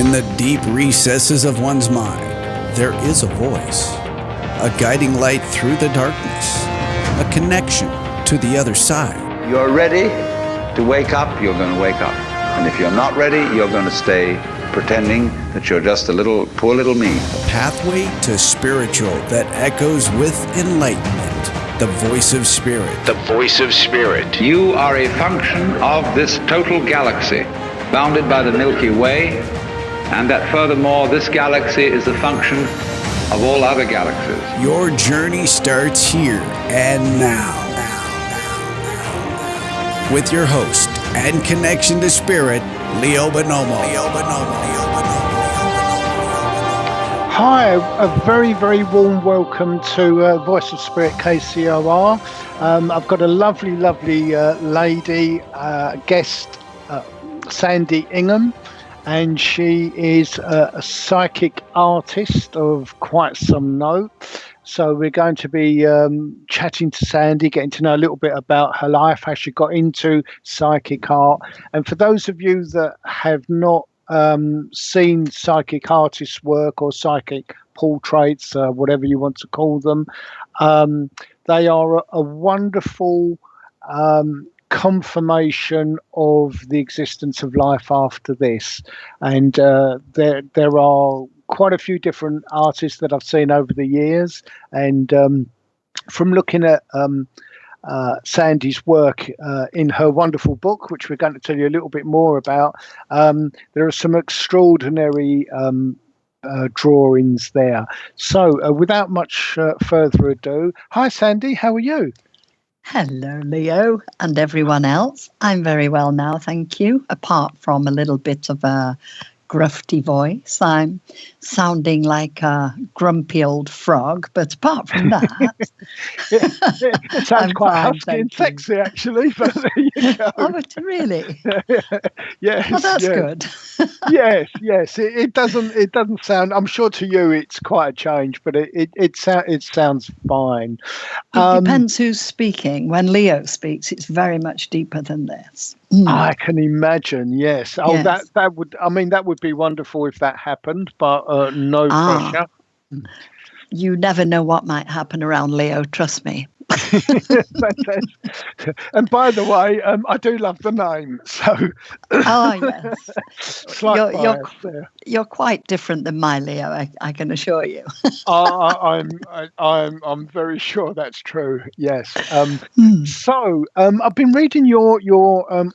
In the deep recesses of one's mind, there is a voice, a guiding light through the darkness, a connection to the other side. You're ready to wake up, you're going to wake up. And if you're not ready, you're going to stay pretending that you're just a poor little me. A pathway to spiritual that echoes with enlightenment. The voice of spirit. The voice of spirit. You are a function of this total galaxy, bounded by the Milky Way, and that furthermore, this galaxy is a function of all other galaxies. Your journey starts here and now. With your host and connection to spirit, Leo Bonomo. Hi, a very, very warm welcome to Voice of Spirit KCOR. I've got a lovely lady guest, Sandy Ingham, and she is a psychic artist of quite some note. So we're going to be chatting to Sandy, getting to know a little bit about her life, how she got into psychic art. And for those of you that have not seen psychic artists' work or psychic portraits, whatever you want to call them, they are a wonderful confirmation of the existence of life after this. And there are quite a few different artists that I've seen over the years, and from looking at Sandy's work in her wonderful book, which we're going to tell you a little bit more about, there are some extraordinary drawings there. So without much further ado, hi Sandy, how are you? Hello, Leo, and everyone else. I'm very well now, thank you. Apart from a little bit of a grufty voice, I'm sounding like a grumpy old frog, but apart from that, it sounds quite husky and sexy, actually. But there you go. Oh, but really? Yes. Oh, that's good. yes. It doesn't sound. I'm sure to you it's quite a change, but it sounds fine. It depends who's speaking. When Leo speaks, it's very much deeper than this. I can imagine. Yes. Oh, yes. that would be wonderful if that happened, but no pressure. You never know what might happen around Leo. Trust me. And by the way, I do love the name. So. Oh yes. You're quite different than my Leo. I can assure you. I'm very sure that's true. Yes. So I've been reading your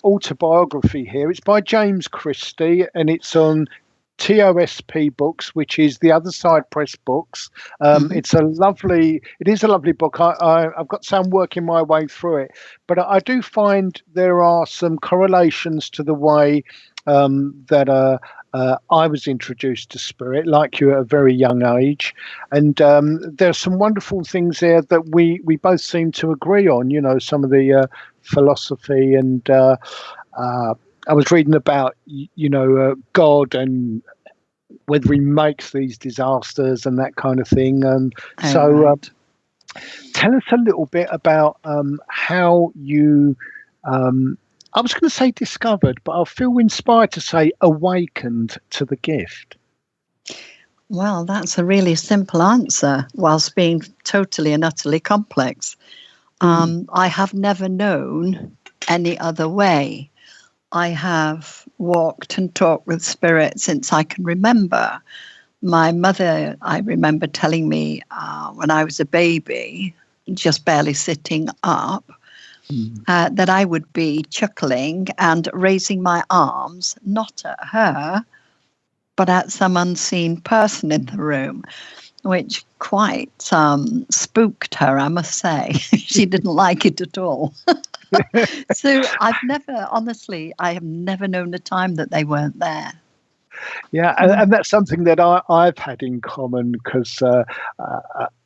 autobiography here. It's by James Christie, and it's on TOSP Books, which is the Other Side Press Books. It is a lovely book. I've got some working my way through it, but I do find there are some correlations to the way that I was introduced to spirit, like you, at a very young age. And there are some wonderful things there that we both seem to agree on, you know, some of the philosophy, and I was reading about, God and whether he makes these disasters and that kind of thing. Tell us a little bit about how you, I was going to say discovered, but I feel inspired to say awakened to the gift. Well, that's a really simple answer, whilst being totally and utterly complex. I have never known any other way. I have walked and talked with spirit since I can remember. My mother, I remember telling me when I was a baby, just barely sitting up, that I would be chuckling and raising my arms, not at her, but at some unseen person in the room, which quite spooked her, I must say. She didn't like it at all. So I have never known a time that they weren't there. Yeah, and that's something that I've had in common, because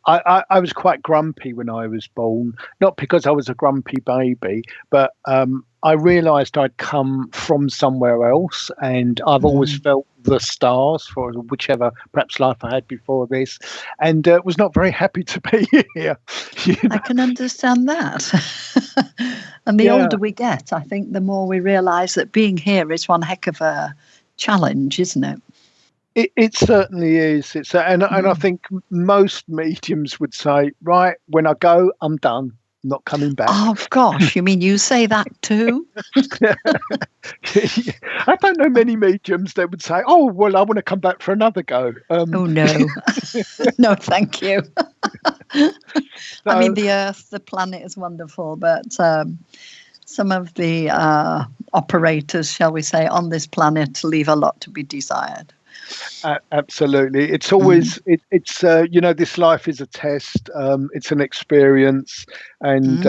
I was quite grumpy when I was born, not because I was a grumpy baby, but I realised I'd come from somewhere else, and I've always felt the stars for whichever perhaps life I had before this, and was not very happy to be here. I can understand that. And the older we get, I think the more we realise that being here is one heck of a challenge, isn't it? It certainly is. And I think most mediums would say, right, when I go, I'm done, not coming back. Oh, gosh, you mean you say that too? I don't know many mediums that would say, oh, well, I want to come back for another go. Oh, no. No, thank you. I mean, the Earth, the planet is wonderful, but some of the operators, shall we say, on this planet leave a lot to be desired. Absolutely. It's always, it's this life is a test. It's an experience. And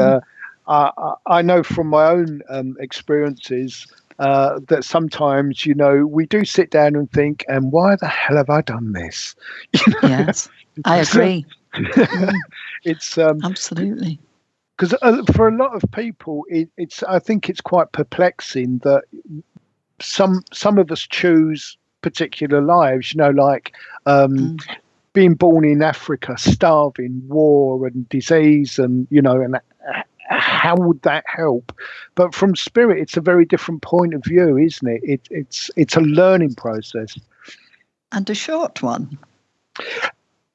I know from my own experiences that sometimes, we do sit down and think, and why the hell have I done this? Yes, I agree. It's absolutely. Because for a lot of people, I think it's quite perplexing that some of us choose particular lives, like being born in Africa, starving, war and disease, and and how would that help? But from spirit, it's a very different point of view, isn't it? It's a learning process, and a short one.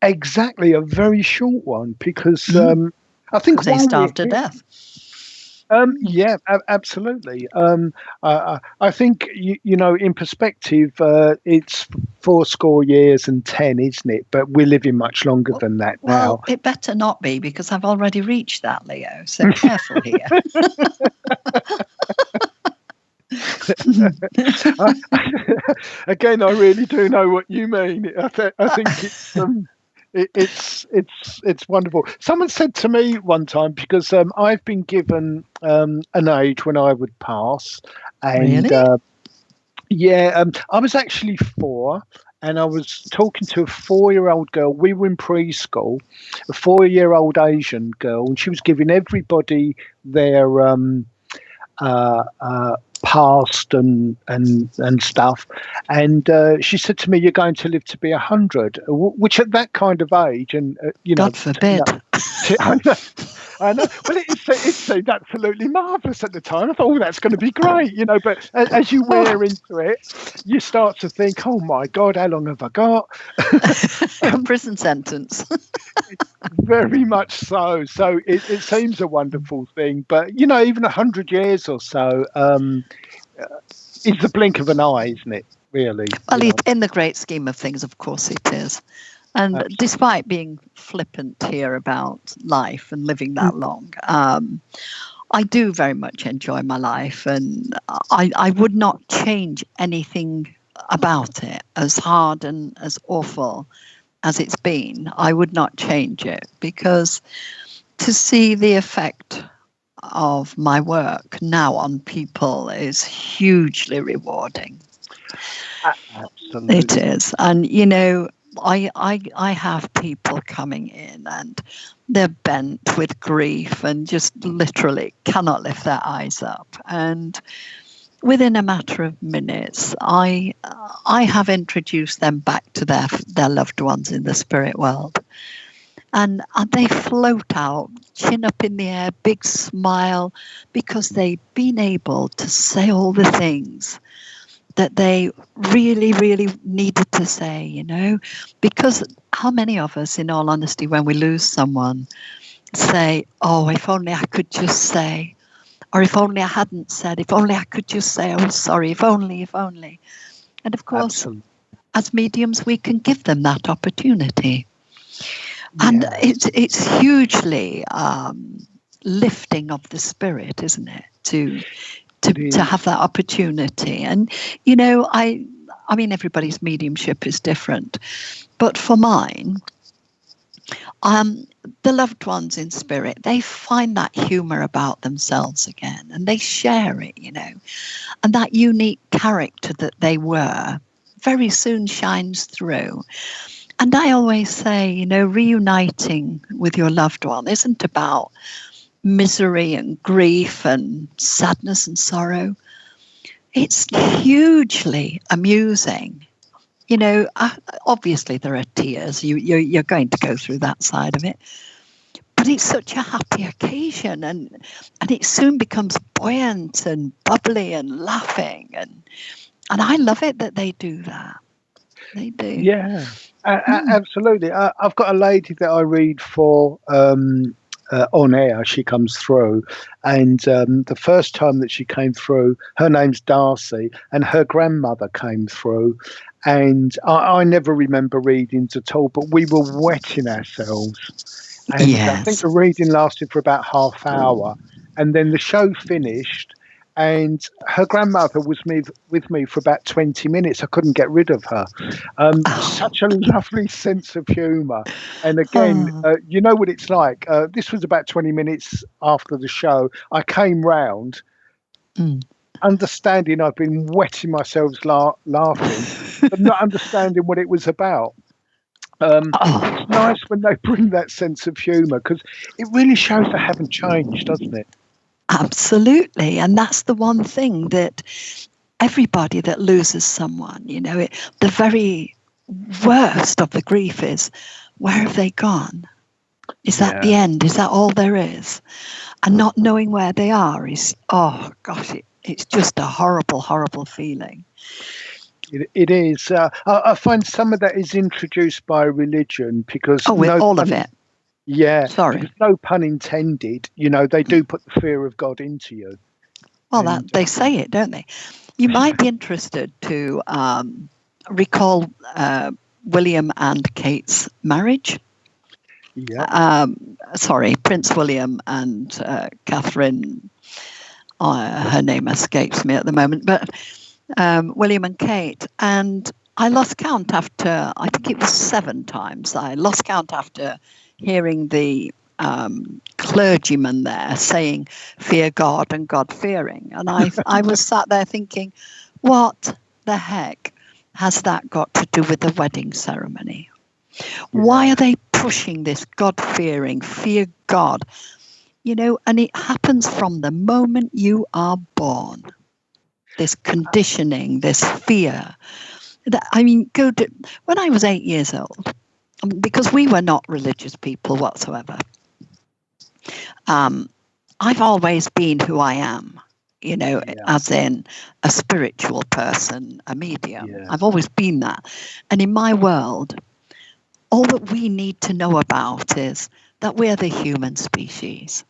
Exactly, a very short one, because I think they starve to death. Yeah, absolutely. I think in perspective, it's 80 years and 10, isn't it? But we're living much longer than that now. Well, it better not be, because I've already reached that, Leo. So careful here. Again, I really do know what you mean. I think it's wonderful. Someone said to me one time, because I've been given an age when I would pass, and really? I was actually 4, and I was talking to a 4-year-old girl. We were in preschool, a 4-year-old Asian girl, and she was giving everybody their past and stuff, and she said to me, "You're going to live to be 100," which at that kind of age, and God forbid. I know. Well, it seemed absolutely marvellous at the time. I thought, "Oh, that's going to be great," But as you wear into it, you start to think, "Oh my God, how long have I got?" A prison sentence. Very much so. So it seems a wonderful thing, but even 100 years or so is the blink of an eye, isn't it? Really. Well, in the great scheme of things, of course it is. And absolutely. Despite being flippant here about life and living that long, I do very much enjoy my life, and I would not change anything about it, as hard and as awful as it's been. I would not change it, because to see the effect of my work now on people is hugely rewarding. Absolutely. It is. And, I have people coming in and they're bent with grief and just literally cannot lift their eyes up. And within a matter of minutes, I have introduced them back to their loved ones in the spirit world. And they float out, chin up in the air, big smile, because they've been able to say all the things that they really, really needed to say, because how many of us, in all honesty, when we lose someone, say, "Oh, if only I could just say," or "If only I hadn't said," "If only I could just say, oh, sorry, if only." And of course, absolutely. As mediums, we can give them that opportunity. Yeah. And it's hugely lifting of the spirit, isn't it, to have that opportunity. And I mean everybody's mediumship is different, but for mine, the loved ones in spirit, they find that humor about themselves again, and they share it, and that unique character that they were very soon shines through. And I always say, reuniting with your loved one isn't about misery and grief and sadness and sorrow. It's hugely amusing. Obviously there are tears. You're going to go through that side of it. But it's such a happy occasion, and it soon becomes buoyant and bubbly and laughing. And I love it that they do that. They do. Yeah, absolutely. I've got a lady that I read for on air. She comes through, and the first time that she came through, her name's Darcy, and her grandmother came through. And I never remember readings at all, but we were wetting ourselves. And I think Yes. the reading lasted for about half hour, and then the show finished. And her grandmother was with me for about 20 minutes. I couldn't get rid of her. Such a lovely sense of humour. And again, you know what it's like. This was about 20 minutes after the show. I came round, understanding I've been wetting myself laughing, but not understanding what it was about. It's nice when they bring that sense of humour, because it really shows they haven't changed, doesn't it? Absolutely. And that's the one thing that everybody that loses someone, the very worst of the grief is, where have they gone? Is that the end? Is that all there is? And not knowing where they are is, oh gosh, it's just a horrible, horrible feeling. It is. I find some of that is introduced by religion, because all of it. Yeah, sorry. Because no pun intended. They do put the fear of God into you. Well, they say it, don't they? You might be interested to recall William and Kate's marriage. Yeah. Prince William and Catherine. Her name escapes me at the moment, but William and Kate. And I lost count after, I think it was 7 times. I lost count after hearing the clergyman there saying, fear God and God-fearing. And I was sat there thinking, what the heck has that got to do with the wedding ceremony? Yeah. Why are they pushing this God-fearing, fear God? And it happens from the moment you are born. This conditioning, this fear. When I was 8 years old, because we were not religious people whatsoever, I've always been who I am, as in a spiritual person, a medium. Yeah. I've always been that. And in my world, all that we need to know about is that we're the human species.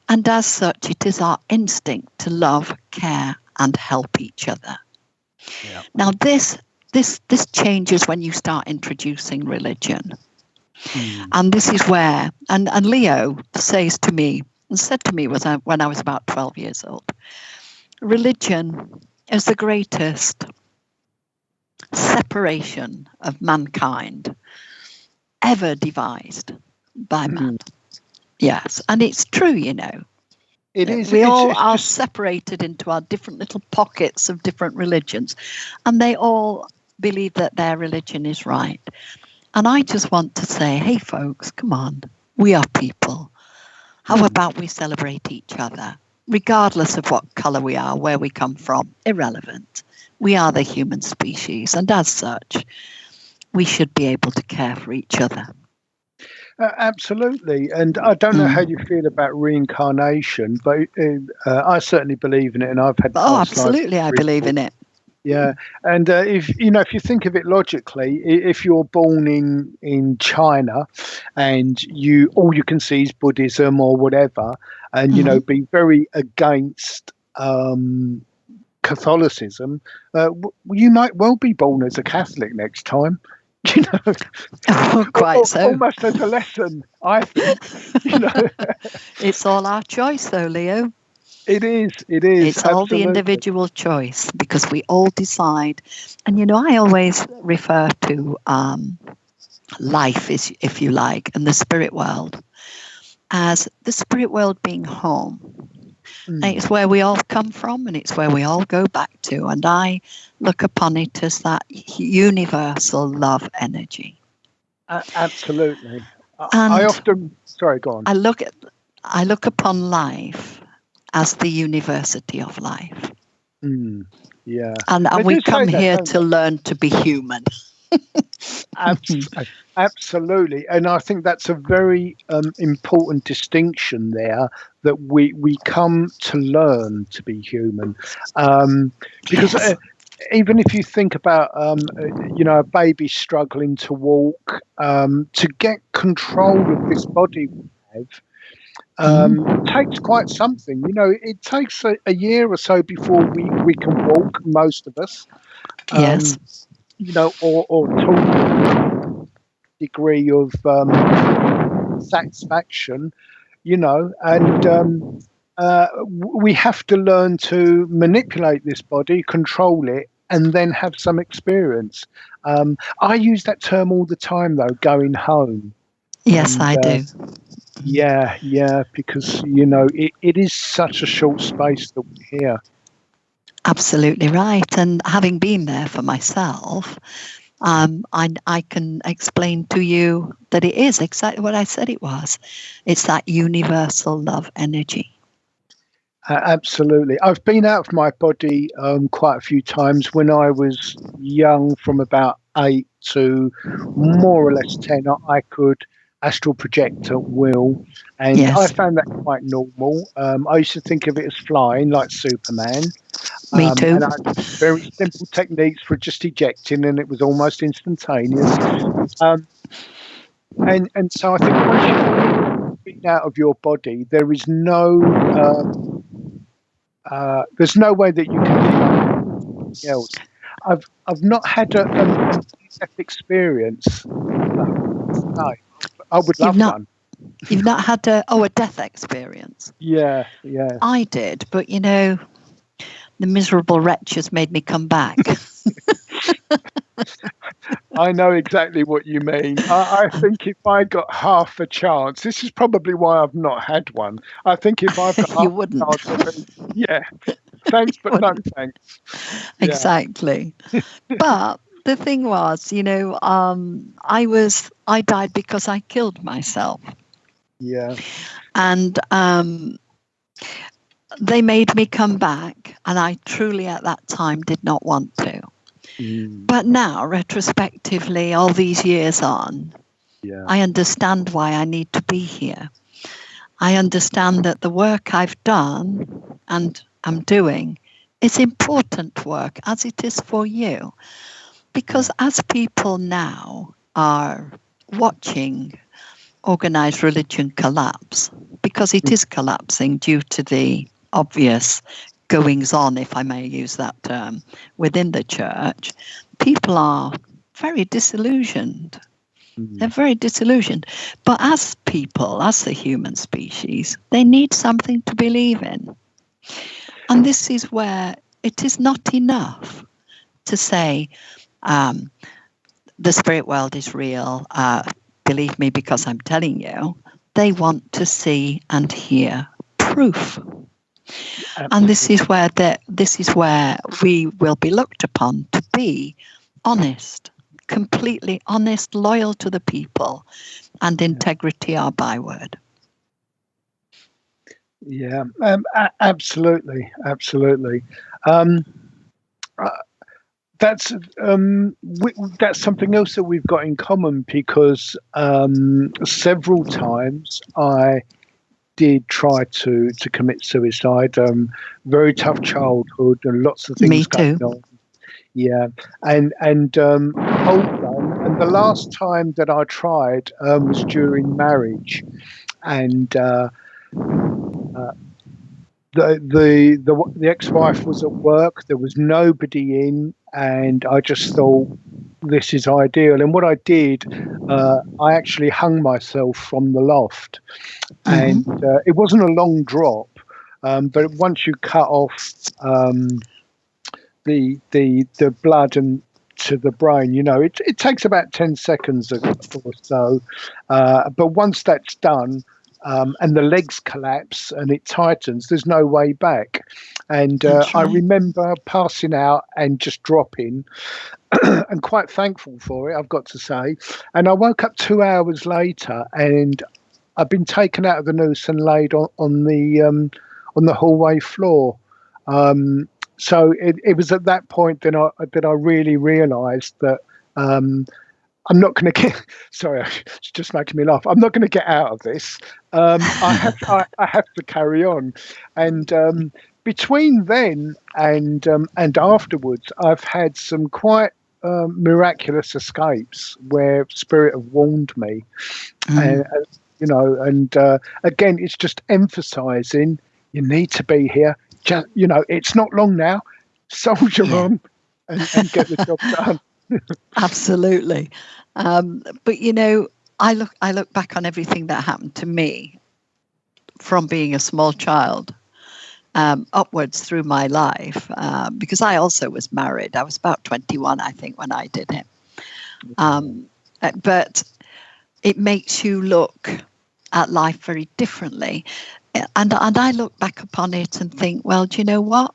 And as such, it is our instinct to love, care, and help each other. Yeah. Now, this changes when you start introducing religion. And this is where, and Leo said to me when I was about 12 years old, religion is the greatest separation of mankind ever devised by man. Yes, and it's true, It is. We all are separated into our different little pockets of different religions, and they all believe that their religion is right. And I just want to say, hey, folks, come on. We are people. How about we celebrate each other, regardless of what color we are, where we come from? Irrelevant. We are the human species, and as such, we should be able to care for each other. Absolutely. And I don't know how you feel about reincarnation, but I certainly believe in it, and I've had absolutely, I believe in it. Yeah, and if you think of it logically, if you're born in China and all you can see is Buddhism or whatever, and be very against Catholicism, you might well be born as a Catholic next time. Quite so. Almost as a lesson, I think. It's all our choice, though, Leo. It is. It's all the individual choice, because we all decide. And, I always refer to life, if you like, and the spirit world as the spirit world being home. And it's where we all come from, and it's where we all go back to. And I look upon it as that universal love energy. Absolutely. I often... Sorry, go on. I look upon life as the university of life. Yeah. And we come here to learn to be human. Absolutely. And I think that's a very important distinction there, that we come to learn to be human. Because even if you think about, a baby struggling to walk, to get control of this body we have, takes quite something. It takes a year or so before we can walk, most of us. Yes. Or to degree of satisfaction, and we have to learn to manipulate this body, control it, and then have some experience. I use that term all the time, though, going home. Yes, And, I do. Yeah, because, it is such a short space that we're here. Absolutely right. And having been there for myself, I can explain to you that it is exactly what I said it was. It's that universal love energy. Absolutely. I've been out of my body quite a few times. When I was young, from about 8 to more or less 10, I could astral project at will. And Yes. I found that quite normal. I used to think of it as flying, like Superman. Me too. And I had very simple techniques for just ejecting, and it was almost instantaneous. And so I think once you've been out of your body, there's no way that you can do anything else. I've not had a death experience. No, I would love one. You've not had a death experience? Yeah. I did, but the miserable wretch has made me come back. I know exactly what you mean. I think if I got half a chance, this is probably why I've not had one. I think if I've got half wouldn't. a chance, yeah, thanks, but no thanks. Yeah. Exactly. But the thing was, I died because I killed myself. Yeah. And they made me come back, and I truly at that time did not want to. But now, retrospectively, all these years on, I understand why I need to be here. I understand that the work I've done and I'm doing is important work, as it is for you. Because as people now are watching organized religion collapse, because it is collapsing due to the obvious goings on, if I may use that term, within the church, people are very disillusioned. They're very disillusioned. But as people, as the human species, they need something to believe in. And this is where it is not enough to say, the spirit world is real, believe me because I'm telling you. They want to see and hear proof. Absolutely. And this is where we will be looked upon to be honest, completely honest, loyal to the people, and integrity our byword. Yeah, absolutely. That's something else that we've got in common, because several times I did try to commit suicide. Very tough childhood and lots of things going on. Yeah, and also, and the last time that I tried was during marriage, and the ex-wife was at work. There was nobody in, and I just thought, this is ideal. And what I did, I actually hung myself from the loft, and it wasn't a long drop, but once you cut off the blood and to the brain, it takes about 10 seconds or so, but once that's done, and the legs collapse and it tightens, there's no way back. And I remember passing out and just dropping, and quite thankful for it, I've got to say. And I woke up 2 hours later, and I've been taken out of the noose and laid on the hallway floor. So it was at that point that I really realised that I'm not going to get. Sorry, it's just making me laugh. I'm not going to get out of this. I have to carry on, and between then and afterwards, I've had some quite miraculous escapes where spirit have warned me, and again, it's just emphasising you need to be here. Just it's not long now. Soldier on and get the job done. Absolutely, but I look back on everything that happened to me from being a small child upwards through my life, because I also was married. I was about 21, I think, when I did it. But it makes you look at life very differently. And I look back upon it and think, well, do you know what?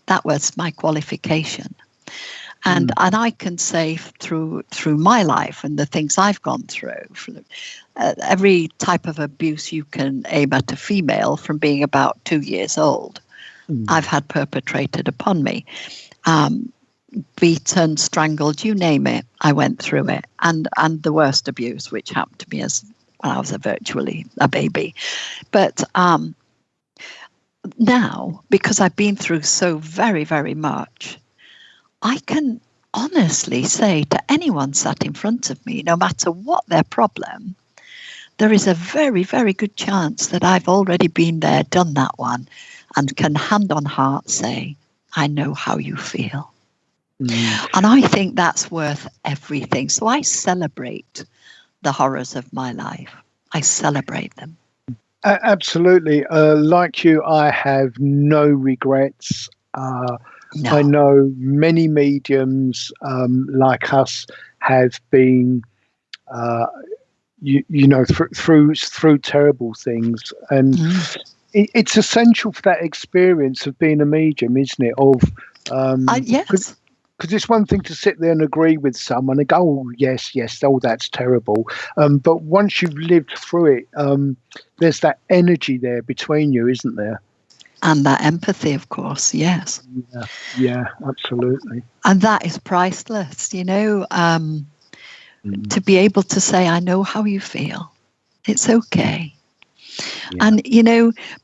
That was my qualification. And I can say through my life and the things I've gone through, every type of abuse you can aim at a female from being about 2 years old, I've had perpetrated upon me. Beaten, strangled, you name it, I went through it. And the worst abuse, which happened to me when I was virtually a baby. But now, because I've been through so very, very much, I can honestly say to anyone sat in front of me, no matter what their problem, there is a very, very good chance that I've already been there, done that one, and can hand on heart say, I know how you feel. And I think that's worth everything. So I celebrate the horrors of my life. I celebrate them. Absolutely. Like you, I have no regrets. No. I know many mediums like us have been, through terrible things, and it's essential for that experience of being a medium, isn't it? Yes. Because it's one thing to sit there and agree with someone and go, oh, yes, that's terrible. But once you've lived through it, there's that energy there between you, isn't there? And that empathy, of course, yes. Yeah, absolutely. And that is priceless, to be able to say, I know how you feel. It's okay. Yeah. And,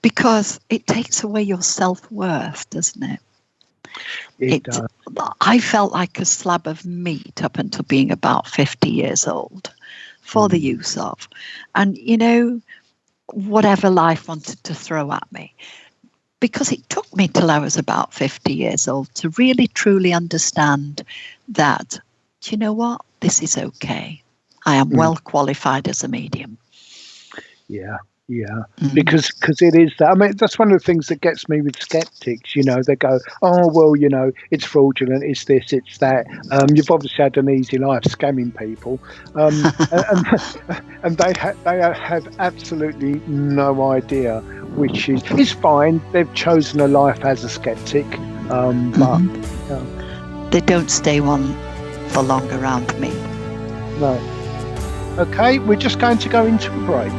because it takes away your self-worth, doesn't it? It does. I felt like a slab of meat up until being about 50 years old for the use of. And, whatever life wanted to throw at me. Because it took me till I was about 50 years old to really, truly understand that, do you know what? This is okay. I am well qualified as a medium. Yeah. Because it is that. I mean, that's one of the things that gets me with skeptics. They go, oh, well, it's fraudulent, it's this, it's that. You've obviously had an easy life scamming people. And they have absolutely no idea, which is, it's fine. They've chosen a life as a skeptic. But they don't stay one for long around me. No. Okay, we're just going to go into a break.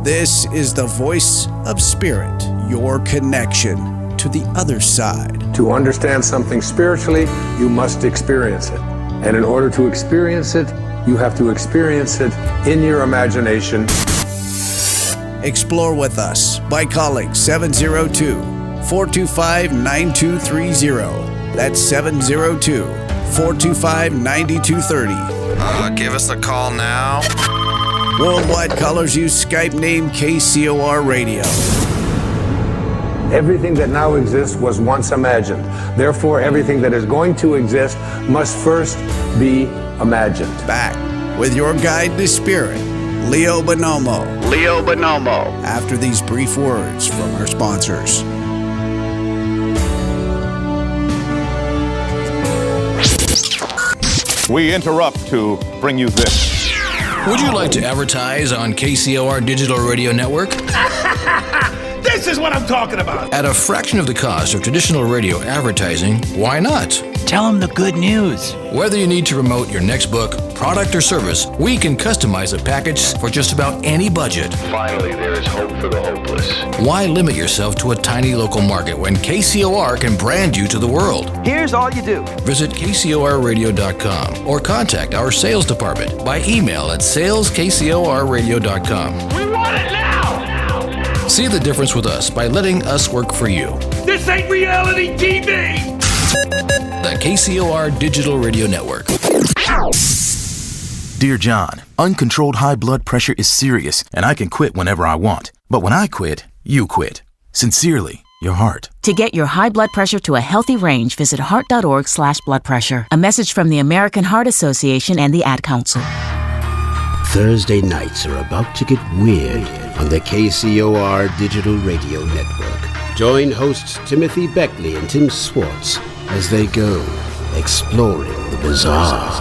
This is the voice of spirit, your connection to the other side. To understand something spiritually, you must experience it. And in order to experience it, you have to experience it in your imagination. Explore with us by calling 702-425-9230. That's 702-425-9230. Give us a call now. Worldwide callers use Skype name KCOR Radio. Everything that now exists was once imagined. Therefore, everything that is going to exist must first be imagined. Back with your guide to spirit, Leo Bonomo. After these brief words from our sponsors. We interrupt to bring you this. Would you like to advertise on KCOR Digital Radio Network? This is what I'm talking about. At a fraction of the cost of traditional radio advertising, why not? Tell them the good news. Whether you need to promote your next book, product, or service, we can customize a package for just about any budget. Finally, there is hope for the hopeless. Why limit yourself to a tiny local market when KCOR can brand you to the world? Here's all you do. Visit KCORradio.com or contact our sales department by email at saleskcorradio.com. We want it now! See the difference with us by letting us work for you. This ain't reality TV! The KCOR Digital Radio Network. Dear John, uncontrolled high blood pressure is serious, and I can quit whenever I want. But when I quit, you quit. Sincerely, your heart. To get your high blood pressure to a healthy range, visit heart.org/blood pressure. A message from the American Heart Association and the Ad Council. Thursday nights are about to get weird on the KCOR Digital Radio Network. Join hosts Timothy Beckley and Tim Swartz as they go exploring the bizarre.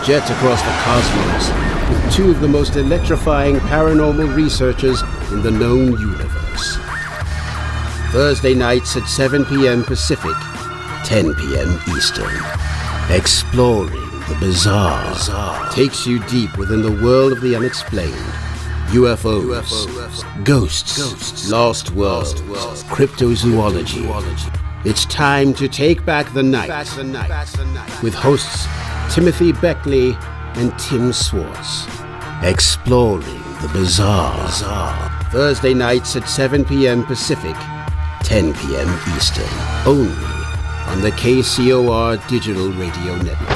Jet across the cosmos with two of the most electrifying paranormal researchers in the known universe. Thursday nights at 7 p.m. Pacific, 10 p.m. Eastern. Exploring the bizarre takes you deep within the world of the unexplained. UFOs, ghosts, lost worlds, cryptozoology. It's time to take back the night with hosts Timothy Beckley and Tim Swartz. Exploring the bizarre. Thursday nights at 7 p.m. Pacific, 10 p.m. Eastern. Only on the KCOR Digital Radio Network.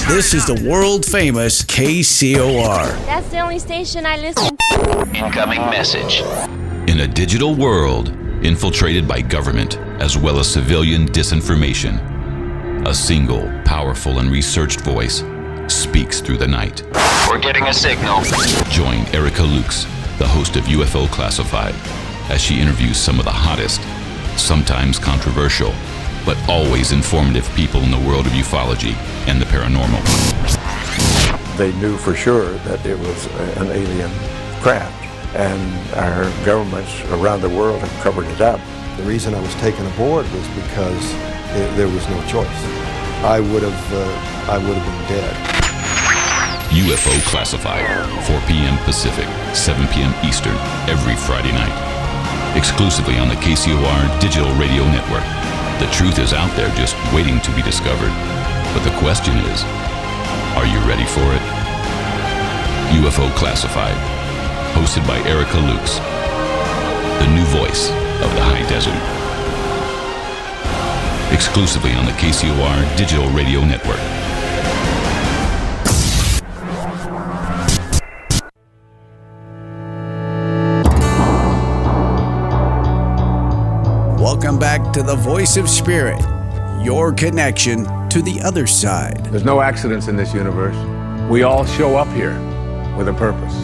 This is the world-famous KCOR. That's the only station I listen to. Incoming message. In a digital world infiltrated by government as well as civilian disinformation, a single, powerful, and researched voice speaks through the night. We're getting a signal. Join Erica Lukes, the host of UFO Classified, as she interviews some of the hottest, sometimes controversial, but always informative people in the world of ufology and the paranormal. They knew for sure that it was an alien craft, and our governments around the world have covered it up. The reason I was taken aboard was because there was no choice. I would have been dead. UFO Classified, 4 p.m. Pacific, 7 p.m. Eastern, every Friday night. Exclusively on the KCOR Digital Radio Network. The truth is out there just waiting to be discovered. But the question is, are you ready for it? UFO Classified, hosted by Erica Lukes, the new voice of the high desert. Exclusively on the KCOR Digital Radio Network. Welcome back to the Voice of Spirit, your connection to the other side. There's no accidents in this universe. We all show up here with a purpose.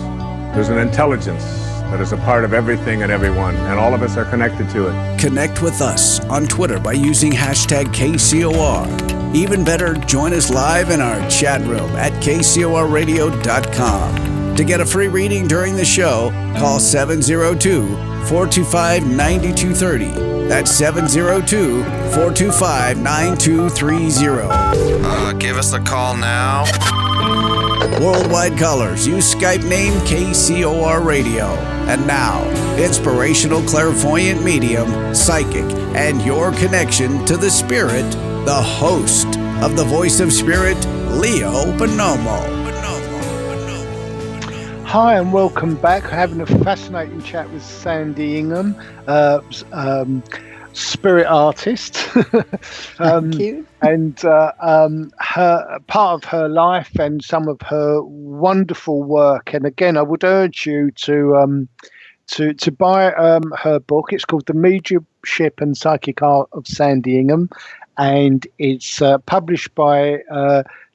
There's an intelligence that is a part of everything and everyone, and all of us are connected to it. Connect with us on Twitter by using hashtag KCOR. Even better, join us live in our chat room at KCORradio.com. To get a free reading during the show, call 702-425-9230. That's 702-425-9230. Give us a call now. Worldwide callers, use Skype name KCOR Radio. And now, inspirational clairvoyant medium, psychic, and your connection to the spirit, the host of the Voice of Spirit, Leo Bonomo. Hi and welcome back. Having a fascinating chat with Sandy Ingham, spirit artist. Thank you. And her part of her life and some of her wonderful work. And again, I would urge you to buy her book. It's called The Mediumship and Psychic Art of Sandy Ingham, and it's published by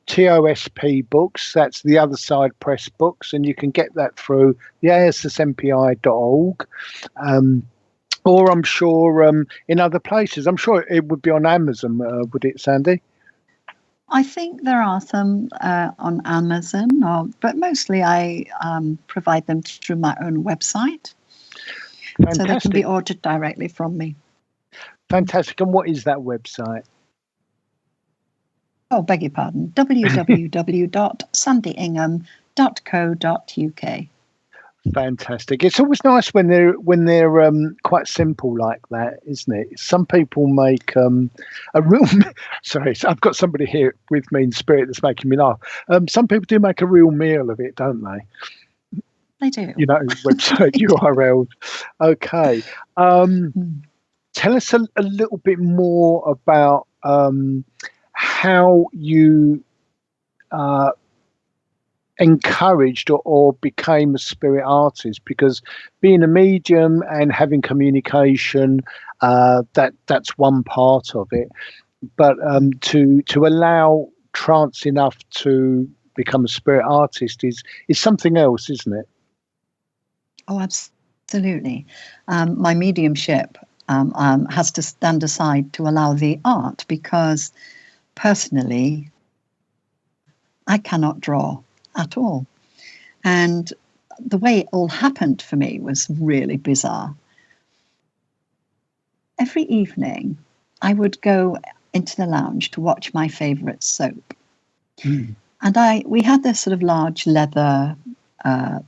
TOSP Books. That's the Other Side Press Books, and you can get that through the ASSMPI.org. Or I'm sure in other places. I'm sure it would be on Amazon, would it, Sandy? I think there are some on Amazon, but mostly I provide them through my own website. Fantastic. So they can be ordered directly from me. Fantastic. And what is that website? Oh, beg your pardon. www.sandyingham.co.uk. Fantastic. It's always nice when they're quite simple like that, isn't it? Some people make a real. Sorry, I've got somebody here with me in spirit that's making me laugh. Some people do make a real meal of it, don't they? They do. You know, website URL. Okay. Tell us a little bit more about how you encouraged or became a spirit artist, because being a medium and having communication, that's one part of it, but to allow trance enough to become a spirit artist is something else, isn't it? Oh, absolutely. My mediumship has to stand aside to allow the art, because personally I cannot draw at all. And the way it all happened for me was really bizarre. Every evening I would go into the lounge to watch my favourite soap. And we had this sort of large leather,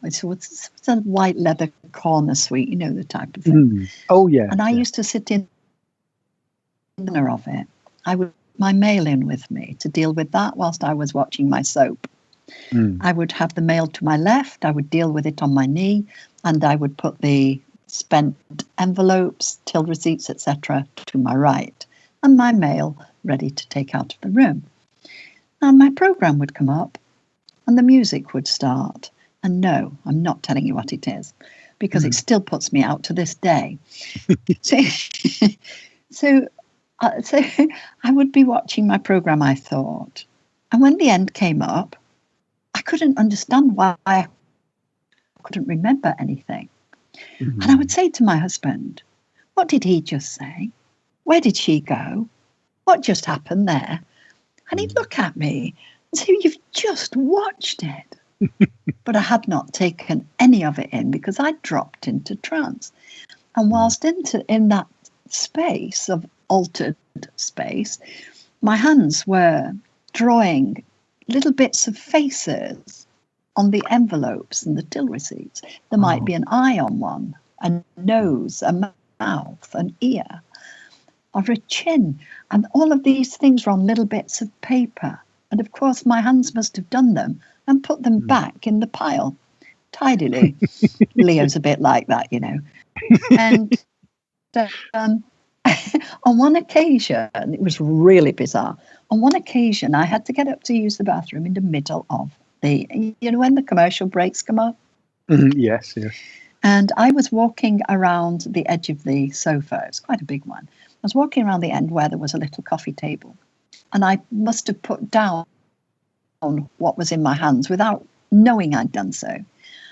it's a white leather corner suite, you know, the type of thing. Oh, yeah. And I used to sit in the corner of it. I would my mail in with me to deal with that whilst I was watching my soap. I would have the mail to my left, I would deal with it on my knee, and I would put the spent envelopes, till receipts, etc. to my right, and my mail ready to take out of the room. And my programme would come up, and the music would start. And no, I'm not telling you what it is, because it still puts me out to this day. So I would be watching my programme, I thought, and when the end came up, I couldn't understand why I couldn't remember anything. And I would say to my husband, what did he just say? Where did she go? What just happened there? And he'd look at me and say, you've just watched it. But I had not taken any of it in, because I dropped into trance. And whilst in that space of altered space, my hands were drawing little bits of faces on the envelopes and the till receipts. There might be an eye on one, a nose, a mouth, an ear, or a chin. And all of these things were on little bits of paper. And of course, my hands must have done them and put them back in the pile tidily. Leo's a bit like that, you know. And on one occasion, it was really bizarre. On one occasion, I had to get up to use the bathroom in the middle of when the commercial breaks come up. Yes. And I was walking around the edge of the sofa. It's quite a big one. I was walking around the end where there was a little coffee table. And I must have put down what was in my hands without knowing I'd done so.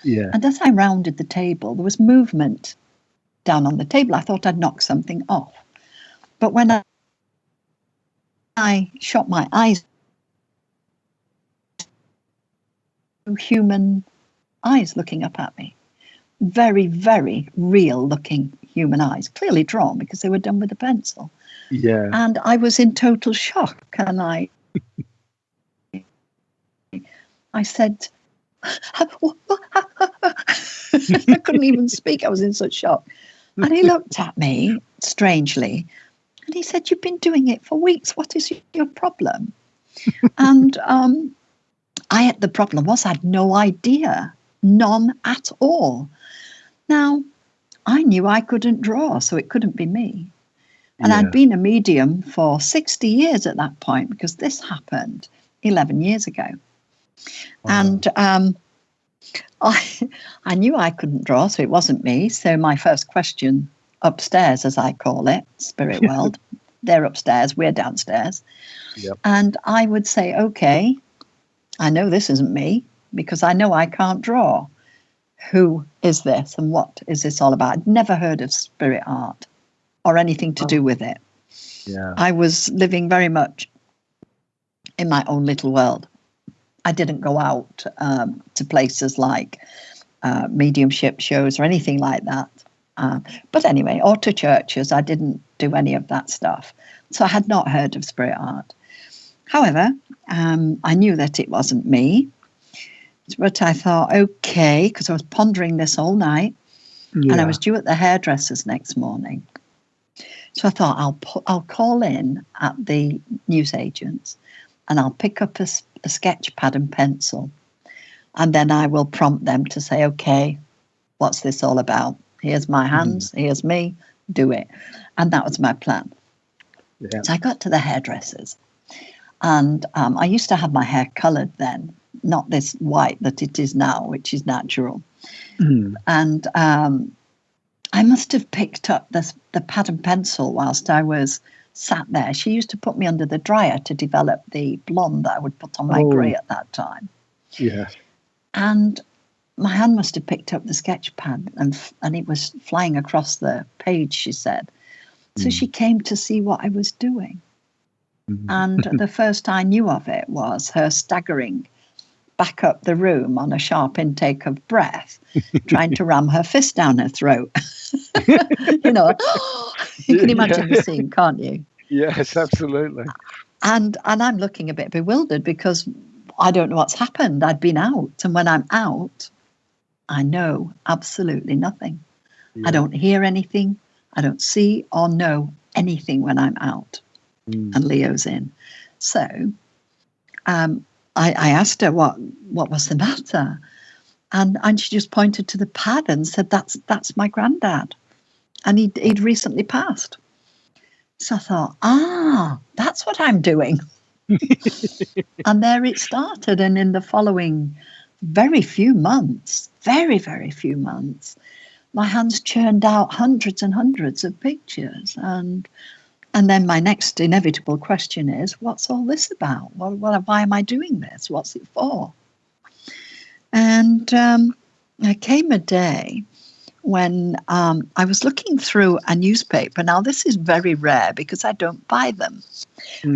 Yeah. And as I rounded the table, there was movement down on the table. I thought I'd knocked something off. But when I shot my eyes, human eyes looking up at me. Very, very real looking human eyes, clearly drawn because they were done with a pencil. Yeah. And I was in total shock. And I said, I couldn't even speak. I was in such shock. And he looked at me strangely. And he said, you've been doing it for weeks. What is your problem? And the problem was I had no idea. None at all. Now, I knew I couldn't draw, so it couldn't be me. And I'd been a medium for 60 years at that point, because this happened 11 years ago. Wow. And I knew I couldn't draw, so it wasn't me. So my first question upstairs, as I call it, spirit world, they're upstairs, we're downstairs. Yep. And I would say, okay, I know this isn't me, because I know I can't draw. Who is this and what is this all about? I'd never heard of spirit art or anything to do with it. Yeah. I was living very much in my own little world. I didn't go out to places like mediumship shows or anything like that. But anyway, or to churches. I didn't do any of that stuff. So I had not heard of spirit art. However, I knew that it wasn't me. But I thought, okay, because I was pondering this all night, and I was due at the hairdresser's next morning. So I thought, I'll call in at the newsagents, and I'll pick up a sketch pad and pencil, and then I will prompt them to say, okay, what's this all about? Here's my hands, here's me, do it. And that was my plan. Yeah. So I got to the hairdressers, and I used to have my hair coloured then, not this white that it is now, which is natural. And I must have picked up the pad and pencil whilst I was sat there. She used to put me under the dryer to develop the blonde that I would put on my grey at that time. Yeah. And my hand must have picked up the sketch pad and it was flying across the page, she said. So she came to see what I was doing. And the first I knew of it was her staggering back up the room on a sharp intake of breath, trying to ram her fist down her throat. You know, you can imagine the scene, can't you? Yes, absolutely. And I'm looking a bit bewildered because I don't know what's happened. I'd been out, and when I'm out, I know absolutely nothing. I don't hear anything. I don't see or know anything when I'm out. And Leo's in. So I asked her what was the matter, and she just pointed to the pad and said, "That's my granddad, and he'd recently passed." So I thought, that's what I'm doing. And there it started, and in the following very few months, very few months, my hands churned out hundreds and hundreds of pictures, and then my next inevitable question is, what's all this about? Why am I doing this? What's it for? And there came a day when I was looking through a newspaper. Now, this is very rare because I don't buy them.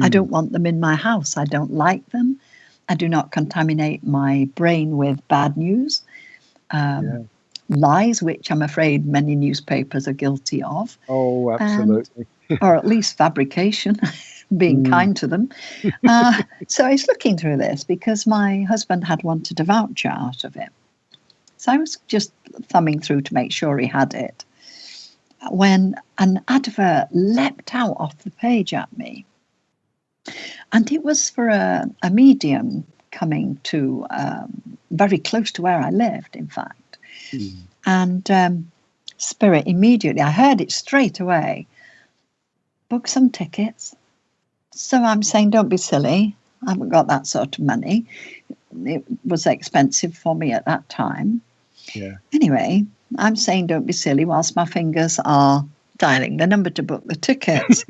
I don't want them in my house. I don't like them. I do not contaminate my brain with bad news, lies, which I'm afraid many newspapers are guilty of. Oh, absolutely. Or at least fabrication, being kind to them. So I was looking through this because my husband had wanted a voucher out of it. So I was just thumbing through to make sure he had it, when an advert leapt out off the page at me. And it was for a medium coming to very close to where I lived, in fact. And Spirit immediately, I heard it straight away, book some tickets. So I'm saying, don't be silly. I haven't got that sort of money. It was expensive for me at that time. Yeah. Anyway, I'm saying, don't be silly, whilst my fingers are dialing the number to book the tickets.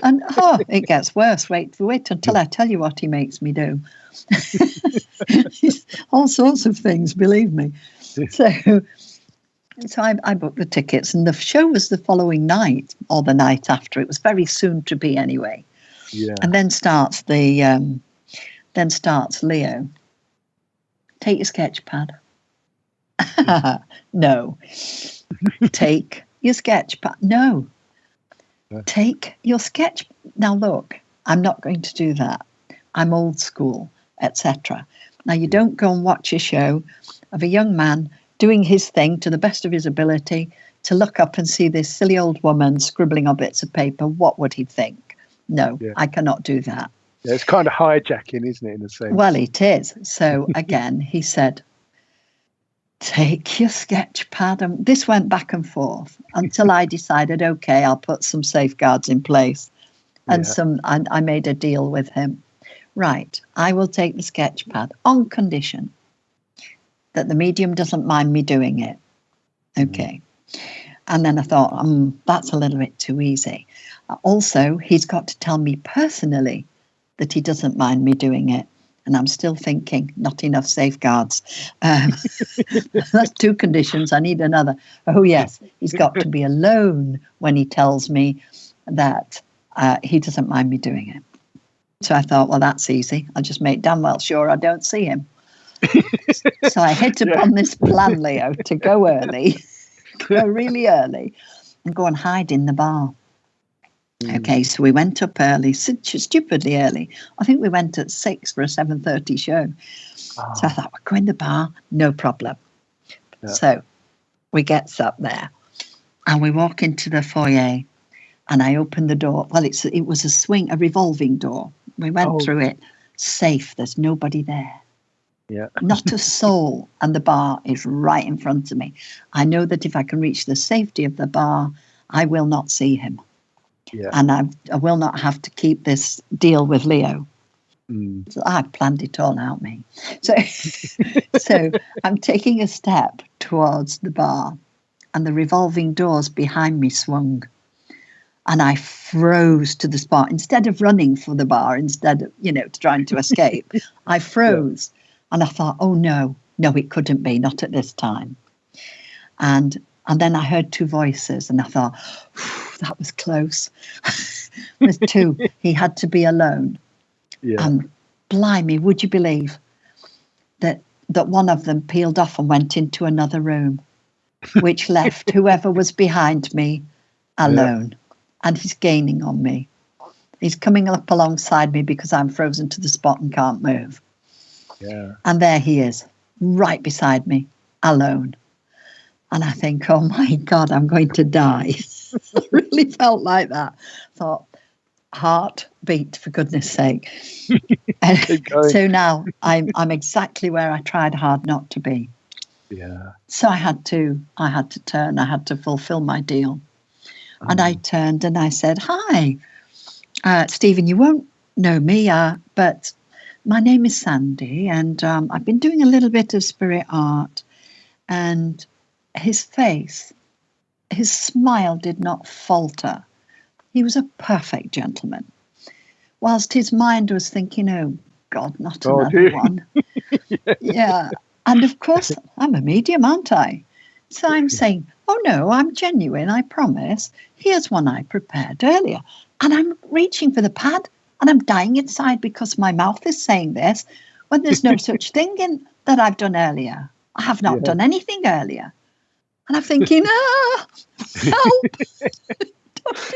And it gets worse. Wait until I tell you what he makes me do. All sorts of things, believe me. So I booked the tickets, and the show was the following night or the night after. It was very soon to be anyway. Yeah. And then starts Leo. Take your sketch pad. No. Take your sketch pad. No. Take your sketch. Now look, I'm not going to do that. I'm old school, etc. Now you don't go and watch a show of a young man doing his thing to the best of his ability to look up and see this silly old woman scribbling on bits of paper. What would he think? No, I cannot do that. Yeah, it's kind of hijacking, isn't it, in a sense? Well, it is. So again, he said, take your sketch pad. And this went back and forth until I decided, okay, I'll put some safeguards in place. And I made a deal with him. Right, I will take the sketch pad on condition that the medium doesn't mind me doing it. Okay. And then I thought, that's a little bit too easy. Also, he's got to tell me personally that he doesn't mind me doing it. And I'm still thinking, not enough safeguards. That's two conditions. I need another. Oh, yes, he's got to be alone when he tells me that he doesn't mind me doing it. So I thought, well, that's easy. I'll just make damn well sure I don't see him. So I hit upon this plan, Leo, to go early, go really early and go and hide in the bar. Okay, so we went up early, stupidly early. I think we went at 6 for a 7:30 show. Oh. So I thought, we'll go in the bar, no problem. Yeah. So we get up there and we walk into the foyer and I open the door. Well, it was a revolving door. We went through it, safe, there's nobody there. Yeah. Not a soul, and the bar is right in front of me. I know that if I can reach the safety of the bar, I will not see him. Yeah. And I will not have to keep this deal with Leo. So I planned it all out, me. So I'm taking a step towards the bar, and the revolving doors behind me swung. And I froze to the spot. Instead of running for the bar, instead of, trying to escape, I froze. Yeah. And I thought, oh, no, it couldn't be, not at this time. And then I heard two voices, and I thought, that was close. There's two. He had to be alone. Yeah. And blimey, would you believe that one of them peeled off and went into another room, which left whoever was behind me alone. Yeah. And he's gaining on me. He's coming up alongside me because I'm frozen to the spot and can't move. Yeah. And there he is, right beside me, alone. And I think, oh my God, I'm going to die. I really felt like that. Thought, heart beat, for goodness sake. So now I'm exactly where I tried hard not to be. Yeah. So I had to turn. I had to fulfill my deal. And I turned and I said, hi, Stephen, you won't know me, but my name is Sandy, and I've been doing a little bit of spirit art. And his face, his smile did not falter. He was a perfect gentleman. Whilst his mind was thinking, oh, God, not another one. Yeah. And of course, I'm a medium, aren't I? So I'm saying, oh, no, I'm genuine, I promise. Here's one I prepared earlier. And I'm reaching for the pad and I'm dying inside because my mouth is saying this when there's no such thing that I've done earlier. I have not done anything earlier. And I'm thinking, help.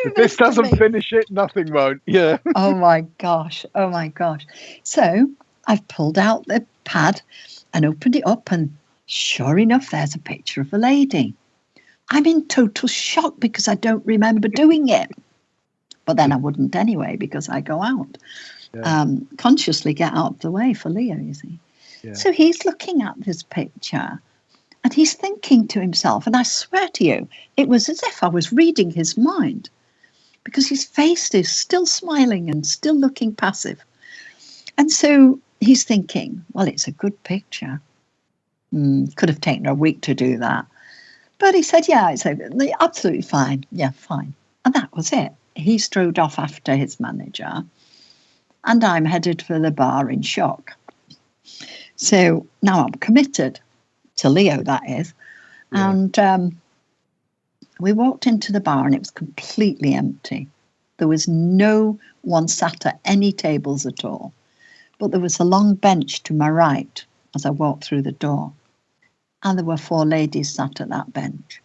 If this doesn't finish it, nothing won't. Yeah. Oh, my gosh. So I've pulled out the pad and opened it up, and sure enough, there's a picture of a lady. I'm in total shock because I don't remember doing it. But then I wouldn't anyway because I go out. Yeah. Consciously get out of the way for Leo, you see. Yeah. So he's looking at this picture and he's thinking to himself, and I swear to you, it was as if I was reading his mind because his face is still smiling and still looking passive. And so he's thinking, well, it's a good picture. Could have taken a week to do that. But he said, yeah, it's absolutely fine. Yeah, fine. And that was it. He strode off after his manager, and I'm headed for the bar in shock. So now I'm committed to Leo, that is. Yeah. And we walked into the bar and it was completely empty. There was no one sat at any tables at all. But there was a long bench to my right as I walked through the door. And there were 4 ladies sat at that bench.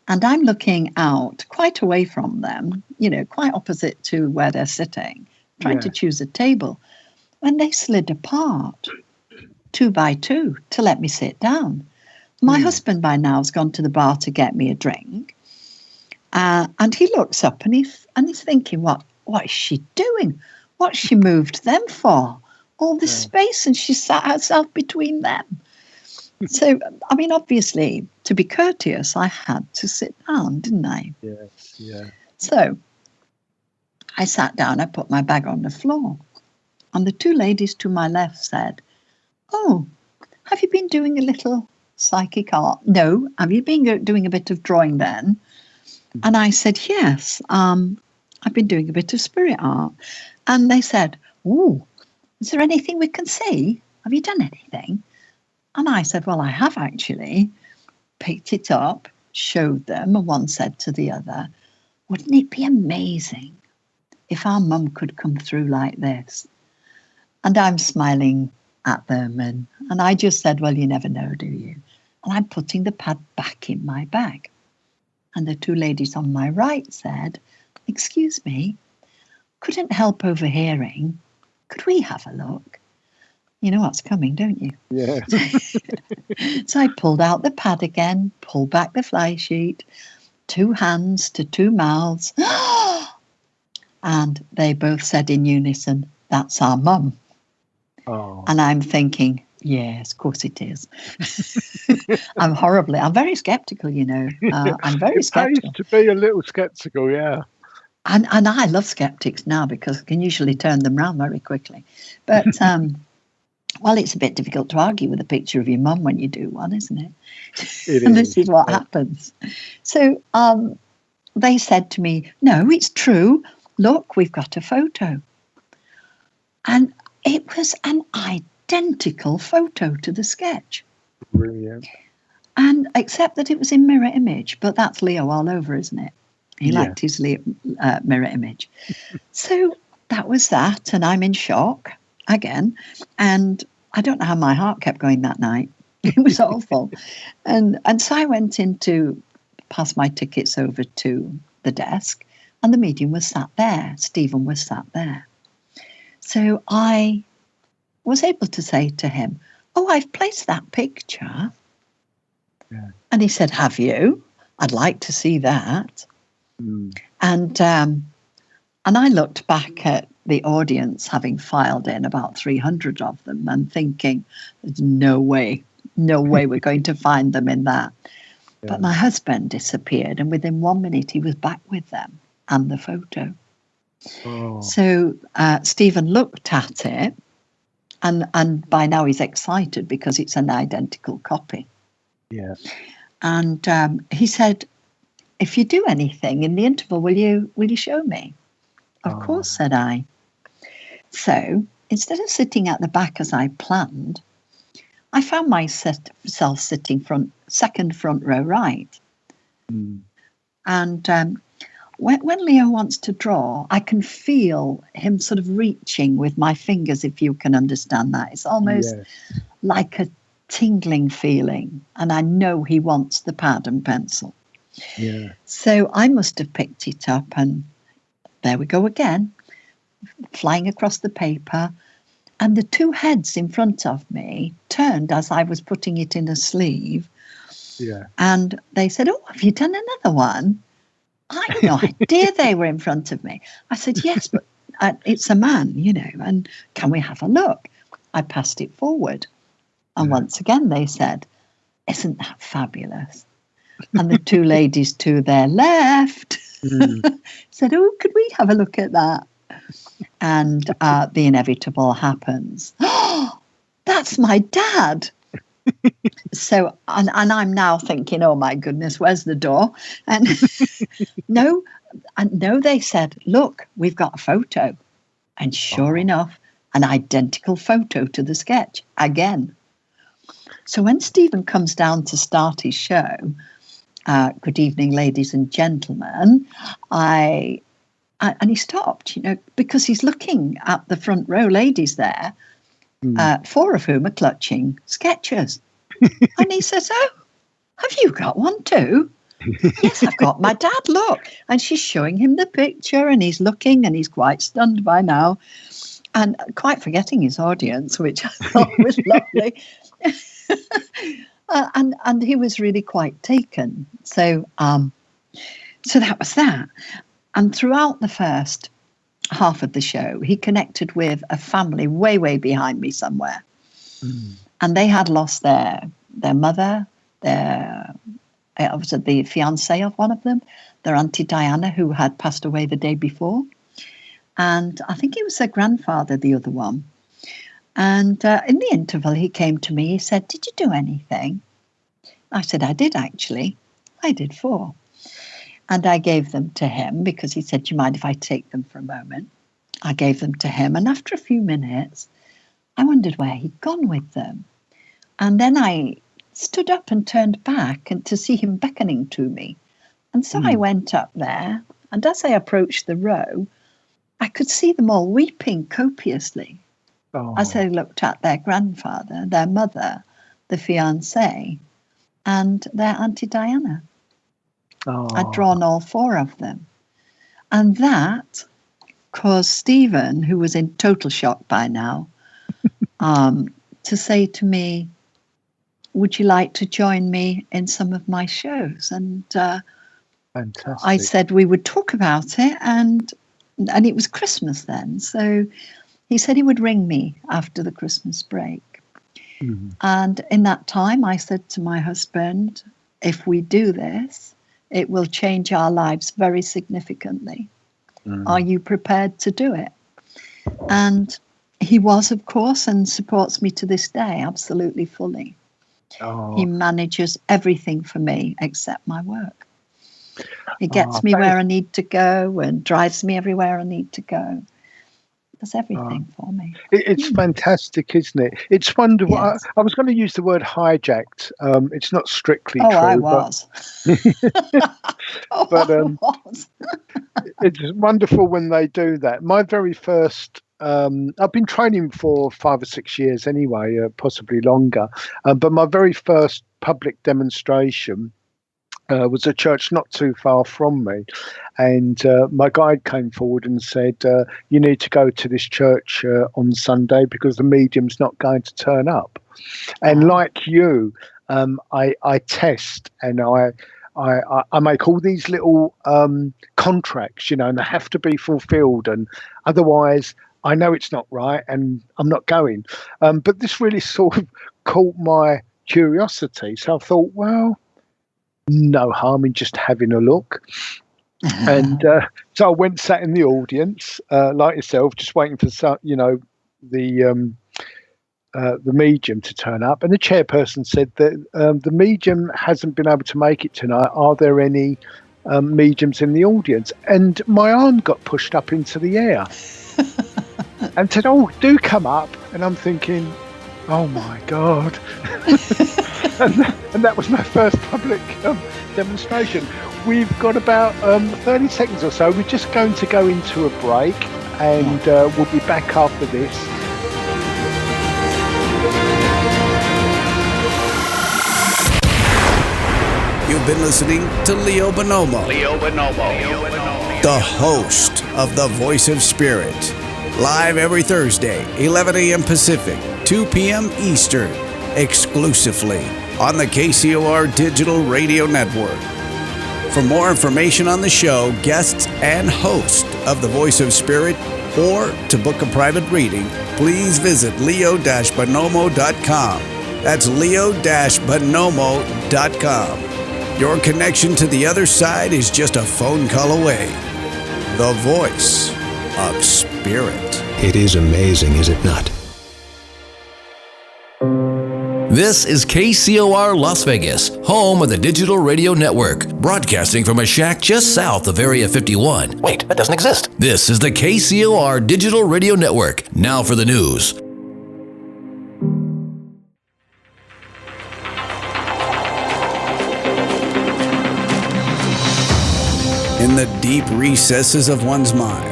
And I'm looking out quite away from them, quite opposite to where they're sitting, trying to choose a table. And they slid apart 2 by 2 to let me sit down. My husband by now has gone to the bar to get me a drink. And he looks up and he's thinking, what is she doing? What's she moved them for? All this space, and she sat herself between them. So, I mean, obviously, to be courteous, I had to sit down, didn't I? Yes, yeah. So I sat down, I put my bag on the floor. And the 2 ladies to my left said, oh, have you been doing a little psychic art? No. Have you been doing a bit of drawing then? And I said, yes, I've been doing a bit of spirit art. And they said, oh, is there anything we can see? Have you done anything? And I said, well, I have actually. Picked it up, showed them, and one said to the other, wouldn't it be amazing if our mum could come through like this? And I'm smiling at them, and I just said, well, you never know, do you? And I'm putting the pad back in my bag. And the two ladies on my right said, "Excuse me, couldn't help overhearing. Could we have a look?" You know what's coming, don't you? Yeah. So I pulled out the pad again, pulled back the fly sheet, 2 hands to 2 mouths. And they both said in unison, "That's our mum." Oh. And I'm thinking, yes, of course it is. I'm very skeptical, you know. I'm very skeptical. It pays to be a little skeptical, yeah. And I love skeptics now because I can usually turn them round very quickly. But, well, it's a bit difficult to argue with a picture of your mum when you do one, isn't it? And this is what happens. So they said to me, "No, it's true. Look, we've got a photo." And it was an identical photo to the sketch. Brilliant. And except that it was in mirror image, but that's Leo all over, isn't it? He liked his mirror image. So that was that, and I'm in shock again. And I don't know how my heart kept going that night. It was awful. And so I went in to pass my tickets over to the desk, and the medium was sat there. Stephen was sat there. So I was able to say to him, "Oh, I've placed that picture." Yeah. And he said, "Have you? I'd like to see that." Mm. And I looked back at the audience, having filed in about 300 of them, and thinking, "There's no way we're going to find them in that." Yeah. But my husband disappeared, and within 1 minute he was back with them and the photo. Oh. So Stephen looked at it, and by now he's excited because it's an identical copy. Yeah. And he said, "If you do anything in the interval, will you show me?" "Of course," said I. So instead of sitting at the back as I planned, I found myself sitting second front row right. Mm. And when Leo wants to draw, I can feel him sort of reaching with my fingers, if you can understand that. It's almost like a tingling feeling, and I know he wants the pad and pencil. Yeah. So I must have picked it up, and there we go again, flying across the paper. And the two heads in front of me turned as I was putting it in a sleeve. Yeah. And they said, "Oh, have you done another one?" I had no idea they were in front of me. I said, "Yes, but it's a man, you know, and can we have a look?" I passed it forward. And once again, they said, "Isn't that fabulous?" And the two ladies to their left said, "Oh, could we have a look at that?" And the inevitable happens. "Oh, that's my dad." So, and I'm now thinking, "Oh my goodness, where's the door?" And no, they said, "Look, we've got a photo." And sure enough, an identical photo to the sketch again. So when Stephen comes down to start his show, "Good evening, ladies and gentlemen," and he stopped, you know, because he's looking at the front row ladies there, 4 of whom are clutching sketches. And he says, "Oh, have you got one too?" "Yes, I've got my dad, look." And she's showing him the picture, and he's looking, and he's quite stunned by now, and quite forgetting his audience, which I thought was lovely. And he was really quite taken. So that was that. And throughout the first half of the show, he connected with a family way, way behind me somewhere. And they had lost their mother, obviously the fiancée of one of them, their Auntie Diana, who had passed away the day before. And I think it was their grandfather, the other one. And in the interval, he came to me, he said, "Did you do anything?" I said, "I did, actually. I did 4. And I gave them to him because he said, "Do you mind if I take them for a moment?" I gave them to him. And after a few minutes, I wondered where he'd gone with them. And then I stood up and turned back and to see him beckoning to me. And so I went up there. And as I approached the row, I could see them all weeping copiously as they looked at their grandfather, their mother, the fiancée, and they're Auntie Diana. Oh. I'd drawn all 4 of them. And that caused Stephen, who was in total shock by now, to say to me, would you like to join me in some of my shows? And Fantastic. I said we would talk about it, and it was Christmas then. So he said he would ring me after the Christmas break. Mm-hmm. And in that time, I said to my husband, if we do this, it will change our lives very significantly. Mm. Are you prepared to do it? And he was, of course, and supports me to this day, absolutely fully. Oh. He manages everything for me except my work. He gets me where I need to go and drives me everywhere I need to go. Does everything for me. It's fantastic, isn't it? It's wonderful. Yes. I was going to use the word hijacked. It's not strictly true. I was. But I was. It's wonderful when they do that. My very first, I've been training for 5 or 6 years anyway, possibly longer. But my very first public demonstration was a church not too far from me, and my guide came forward and said, you need to go to this church on Sunday because the medium's not going to turn up. And like you, I test and I make all these little contracts, and they have to be fulfilled, and otherwise I know it's not right and I'm not going. But this really sort of caught my curiosity, so I thought, well, no harm in just having a look. And so I went, sat in the audience, like yourself, just waiting for the medium to turn up. And the chairperson said that the medium hasn't been able to make it tonight. Are there any mediums in the audience? And my arm got pushed up into the air and said, oh, do come up. And I'm thinking, oh my God. And that was my first public demonstration. We've got about 30 seconds or so. We're just going to go into a break, and we'll be back after this. You've been listening to Leo Bonomo, the host of The Voice of Spirit. Live every Thursday, 11 a.m. Pacific, 2 p.m. Eastern, exclusively on the KCOR Digital Radio Network. For more information on the show, guests, and host of The Voice of Spirit, or to book a private reading, please visit leo-bonomo.com. That's leo-bonomo.com. Your connection to the other side is just a phone call away. The Voice of Spirit. It is amazing, is it not? This is KCOR Las Vegas, home of the Digital Radio Network, broadcasting from a shack just south of Area 51. Wait, that doesn't exist. This is the KCOR Digital Radio Network. Now for the news. In the deep recesses of one's mind,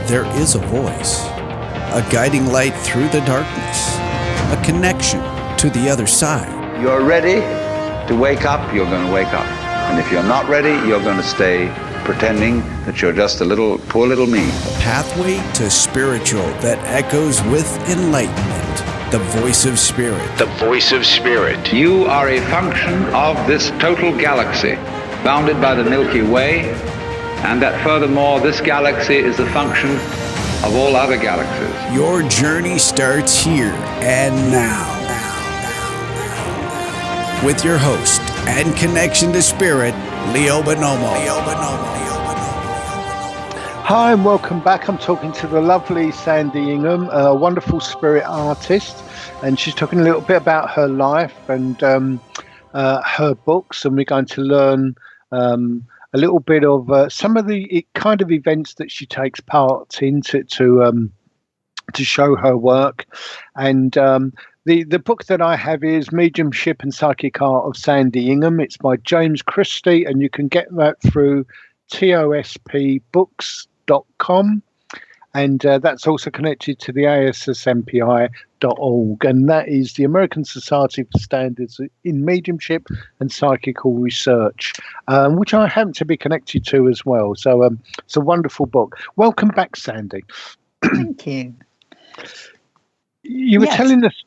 there is a voice, a guiding light through the darkness, a connection to the other side. You're ready to wake up, you're going to wake up. And if you're not ready, you're going to stay pretending that you're just a poor little me. A pathway to spiritual that echoes with enlightenment. The Voice of Spirit. The Voice of Spirit. You are a function of this total galaxy, bounded by the Milky Way, and that furthermore, this galaxy is a function of all other galaxies. Your journey starts here and now. With your host and connection to Spirit, Leo Bonomo. Hi and welcome back. I'm talking to the lovely Sandy Ingham, a wonderful spirit artist, and she's talking a little bit about her life and her books, and we're going to learn a little bit of some of the kind of events that she takes part in to show her work. And the book that I have is Mediumship and Psychic Art of Sandy Ingham. It's by James Christie, and you can get that through tospbooks.com. And that's also connected to the ASSMPI.org ASMS.org, and that is the American Society for Standards in Mediumship and Psychical Research, which I happen to be connected to as well. So it's a wonderful book. Welcome back, Sandy. Thank you. You were telling us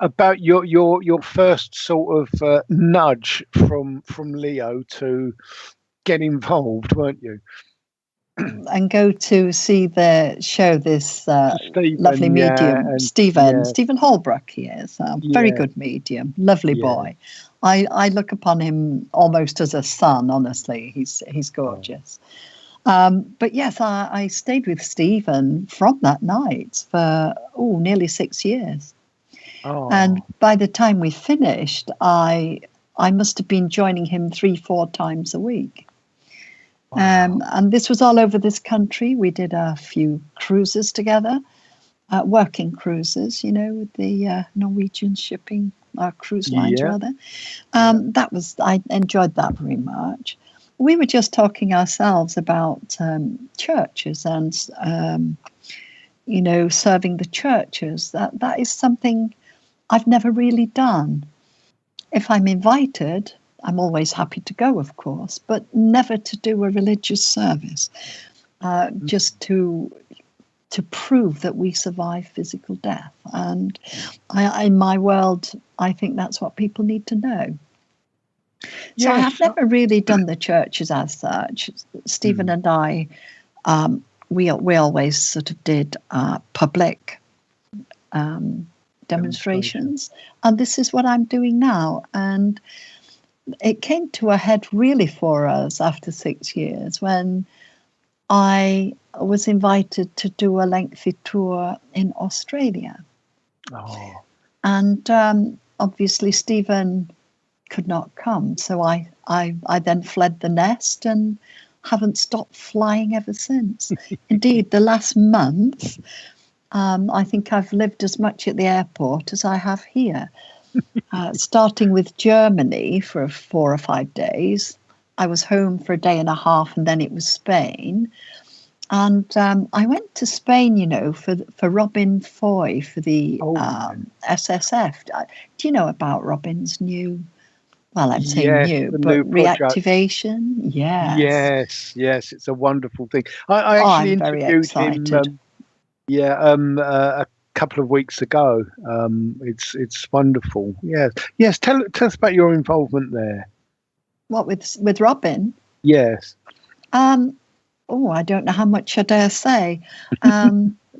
about your first sort of nudge from Leo to get involved, weren't you? And go to see the show, this lovely medium, Stephen Holbrook. He is a very good medium, lovely boy. I look upon him almost as a son, honestly. He's gorgeous. But yes, I stayed with Stephen from that night for nearly 6 years. And by the time we finished, I must have been joining him 3-4 times a week. And this was all over this country. We did a few cruises together, working cruises, with the Norwegian shipping cruise lines, rather. I enjoyed that very much. We were just talking ourselves about churches and, serving the churches. That is something I've never really done. If I'm invited, I'm always happy to go, of course, but never to do a religious service, just to prove that we survive physical death. And in my world, I think that's what people need to know. So I have never really done the churches as such. Stephen and I, we always sort of did public demonstrations, and this is what I'm doing now. And it came to a head really for us after 6 years when I was invited to do a lengthy tour in Australia. And obviously Stephen could not come, so I then fled the nest and haven't stopped flying ever since. Indeed, the last month, I think I've lived as much at the airport as I have here. Starting with Germany for 4 or 5 days. I was home for a day and a half, and then it was Spain. And I went to Spain, for Robin Foy, for the SSF. Do you know about Robin's new, well, I'm saying new, but reactivation? Yes. Yes, it's a wonderful thing. I actually interviewed him a couple of weeks ago. It's wonderful. Yes. Tell us about your involvement there. What, with Robin? Yes. I don't know how much I dare say.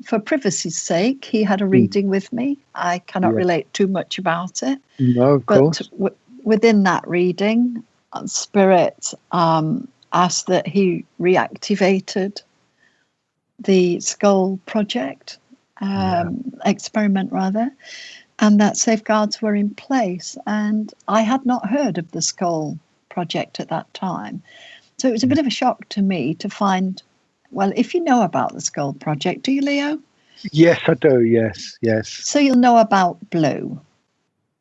For privacy's sake, he had a reading with me. I cannot relate too much about it. No, of course. Within that reading, Spirit asked that he reactivated the Skull project, experiment rather, and that safeguards were in place. And I had not heard of the Skull project at that time. So it was a bit of a shock to me to find, well, if you know about the Skull project, do you, Leo? Yes, I do. Yes. So you'll know about Blue.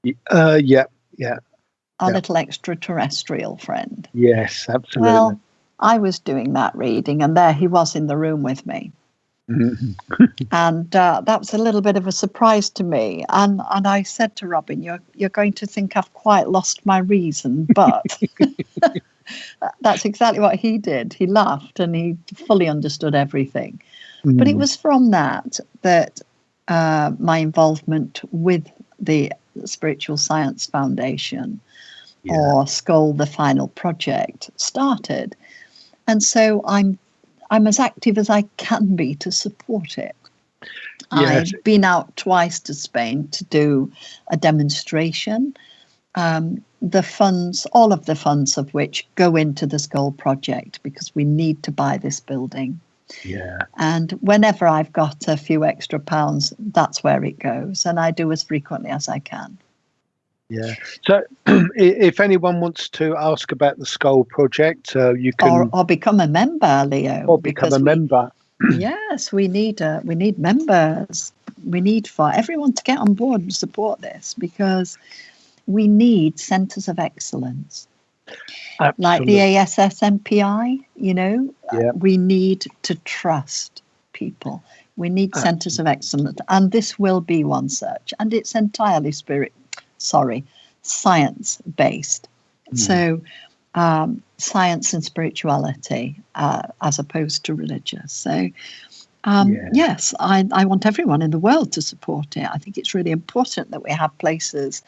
Yeah. Our little extraterrestrial friend. Yes, absolutely. Well, I was doing that reading, and there he was in the room with me. And that was a little bit of a surprise to me. And I said to Robin, you're going to think I've quite lost my reason, but that's exactly what he did. He laughed and he fully understood everything. But it was from that my involvement with the Spiritual Science Foundation or Skull, the final project, started. And so I'm as active as I can be to support it. Yes. I've been out twice to Spain to do a demonstration. The funds, all of the funds of which go into the Skull project, because we need to buy this building. Yeah. And whenever I've got a few extra pounds, that's where it goes. And I do as frequently as I can. Yeah. So if anyone wants to ask about the Skull project, you can... Or become a member, Leo. Or become a member. Yes, we need members. We need for everyone to get on board and support this, because we need centres of excellence. Absolutely. Like the ASSMPI, we need to trust people. We need centres of excellence, and this will be one such, and it's entirely science-based. So science and spirituality as opposed to religious. So yes, I want everyone in the world to support it. I think it's really important that we have places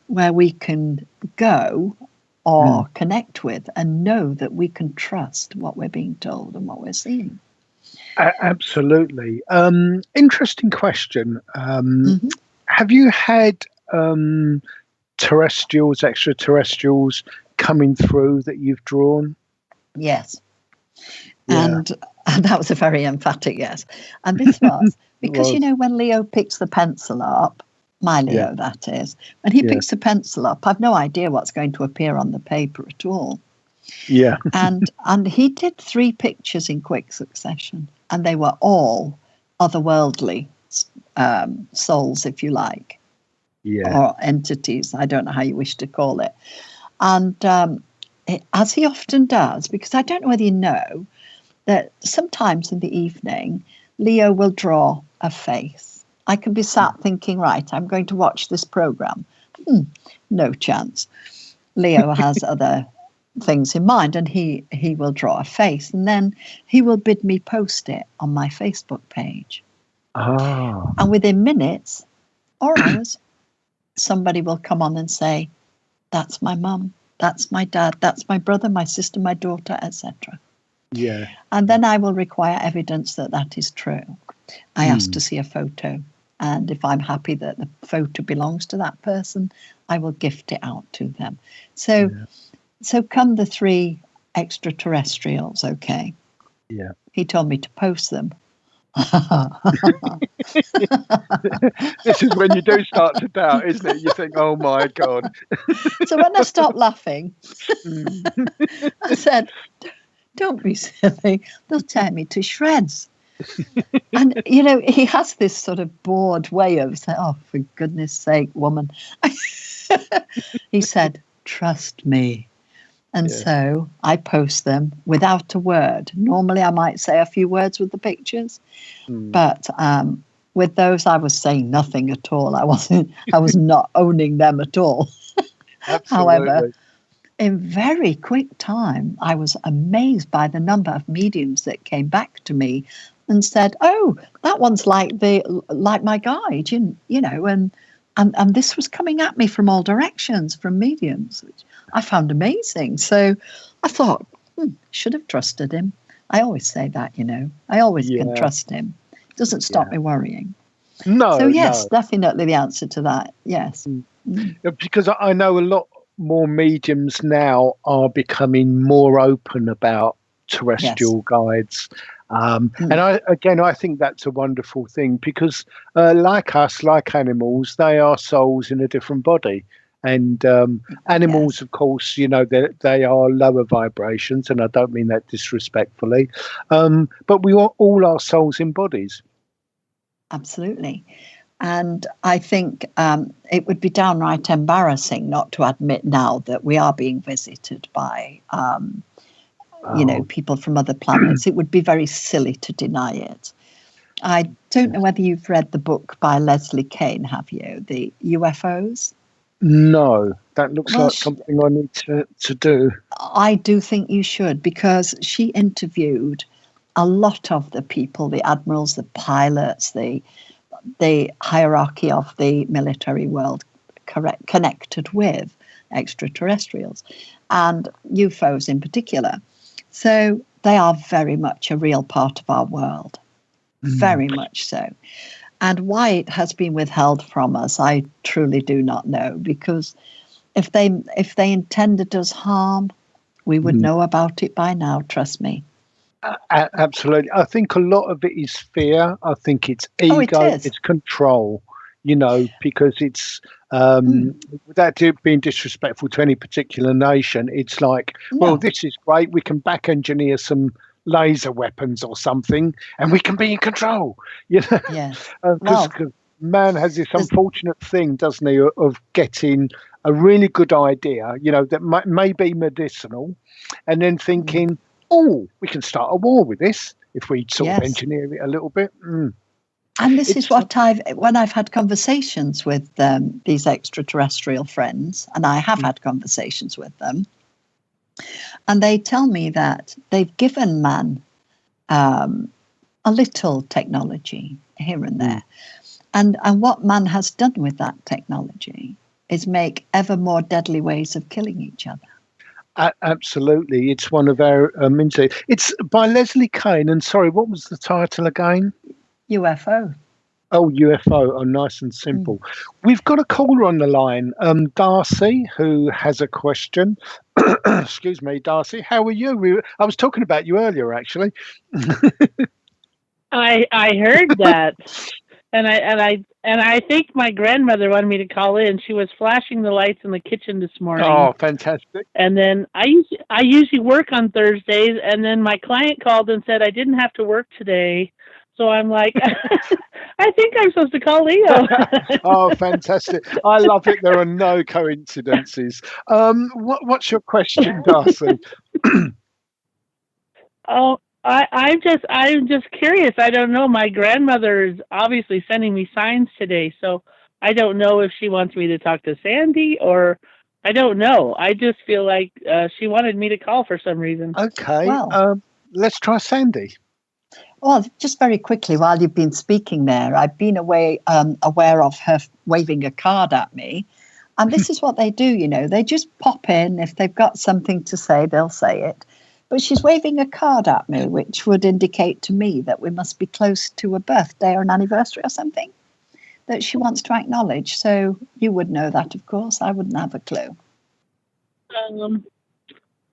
where we can go or connect with and know that we can trust what we're being told and what we're seeing. Absolutely. Interesting question. Have you had terrestrials, extraterrestrials coming through that you've drawn? Yes. And that was a very emphatic yes. And this was because, you know, when Leo picks the pencil up, my Leo, that is, when he picks the pencil up, I've no idea what's going to appear on the paper at all. Yeah. and he did 3 pictures in quick succession, and they were all otherworldly souls, if you like, or entities. I don't know how you wish to call it. And as he often does, because I don't know whether you know, that sometimes in the evening, Leo will draw a face. I can be sat thinking, right, I'm going to watch this program. No chance. Leo has other things in mind, and he will draw a face, and then he will bid me post it on my Facebook page. And within minutes or hours, somebody will come on and say, that's my mum, that's my dad, that's my brother, my sister, my daughter, etc. Yeah. And then I will require evidence that that is true. I ask to see a photo. And if I'm happy that the photo belongs to that person, I will gift it out to them. So come the 3 extraterrestrials, okay? Yeah. He told me to post them. This is when you do start to doubt, isn't it? You think, oh my God. So when I stopped laughing, I said, don't be silly. They'll tear me to shreds. And, you know, he has this sort of bored way of saying, oh, for goodness sake, woman. He said, trust me. And so I post them without a word. Normally I might say a few words with the pictures, but with those I was saying nothing at all. I was not owning them at all. However, in very quick time, I was amazed by the number of mediums that came back to me and said, oh, that one's like my guide, you know, and this was coming at me from all directions, from mediums, which I found amazing. So I thought, should have trusted him. I always say that, you know, I always can trust him. It doesn't stop me worrying. No. So yes, definitely the answer to that. Yes. Because I know a lot more mediums now are becoming more open about terrestrial guides. And I think that's a wonderful thing, because like us, like animals, they are souls in a different body. And animals, of course, you know, they are lower vibrations, and I don't mean that disrespectfully. But we all are souls in bodies. Absolutely. And I think it would be downright embarrassing not to admit now that we are being visited by you know, people from other planets. It would be very silly to deny it. I don't know whether you've read the book by Leslie Kane, have you? The UFOs? No, that looks like something I need to do. I do think you should, because she interviewed a lot of the people, the admirals, the pilots, the hierarchy of the military world connected with extraterrestrials and UFOs in particular. So they are very much a real part of our world, very much so. And why it has been withheld from us, I truly do not know, because if they intended us harm, we would know about it by now, trust me. Absolutely. I think a lot of it is fear. I think it's ego, it's control, you know, because it's without being disrespectful to any particular nation, it's like, well, this is great. We can back engineer some laser weapons or something, and we can be in control. You know, because man has this unfortunate thing, doesn't he, of getting a really good idea, you know, that may be medicinal, and then thinking, oh, we can start a war with this if we sort of engineer it a little bit. And this is what when I've had conversations with these extraterrestrial friends, and I have had conversations with them, and they tell me that they've given man a little technology here and there. And what man has done with that technology is make ever more deadly ways of killing each other. Absolutely. It's one of our it's by Leslie Kane. And sorry, what was the title again? UFO. Oh, UFO. Oh, nice and simple. We've got a caller on the line, Darcy, who has a question. Excuse me, Darcy. How are you? I was talking about you earlier, actually. I heard that, and I think my grandmother wanted me to call in. She was flashing the lights in the kitchen this morning. Oh, fantastic! And then I usually work on Thursdays, and then my client called and said I didn't have to work today. So I'm like, I think I'm supposed to call Leo. Oh, fantastic. I love it. There are no coincidences. What's your question, Darcy? Oh, I'm just curious. I don't know. My grandmother is obviously sending me signs today, so I don't know if she wants me to talk to Sandy or I don't know. I just feel like she wanted me to call for some reason. Okay. Well, let's try Sandy. Well, just very quickly, while you've been speaking there, I've been aware of her waving a card at me. And this is what they do, they just pop in. If they've got something to say, they'll say it. But she's waving a card at me, which would indicate to me that we must be close to a birthday or an anniversary or something that she wants to acknowledge. So you would know that, of course. I wouldn't have a clue.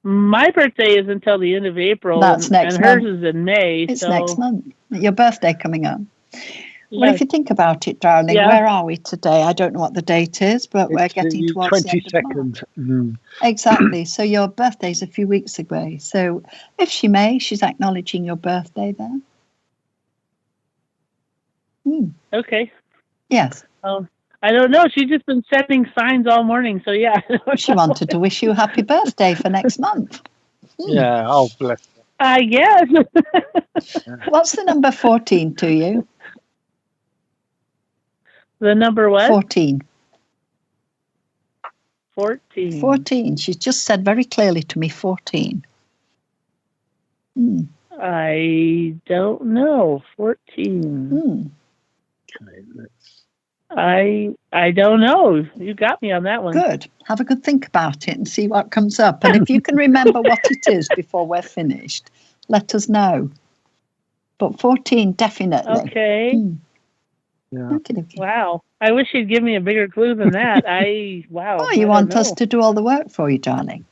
My birthday is until the end of April. That's next month. And hers is in May. It's next month. Your birthday coming up. Yes. Well, if you think about it, darling, where are we today? I don't know what the date is, but we're getting towards the end of March. Mm. Exactly. So your birthday's a few weeks away. So if she may, she's acknowledging your birthday there. Okay. Yes. I don't know. She's just been sending signs all morning. So, yeah. She wanted to wish you a happy birthday for next month. Yeah. Oh, bless her. Yes. What's the number 14 to you? The number what? 14. 14. 14. She's just said very clearly to me 14. I don't know. 14. Okay, I don't know. You got me on that one. Good. Have a good think about it and see what comes up. And if you can remember what it is before we're finished, let us know. But 14, definitely. Okay. Yeah. Okay. Wow. I wish you'd give me a bigger clue than that. Wow. Oh, you want us to do all the work for you, darling?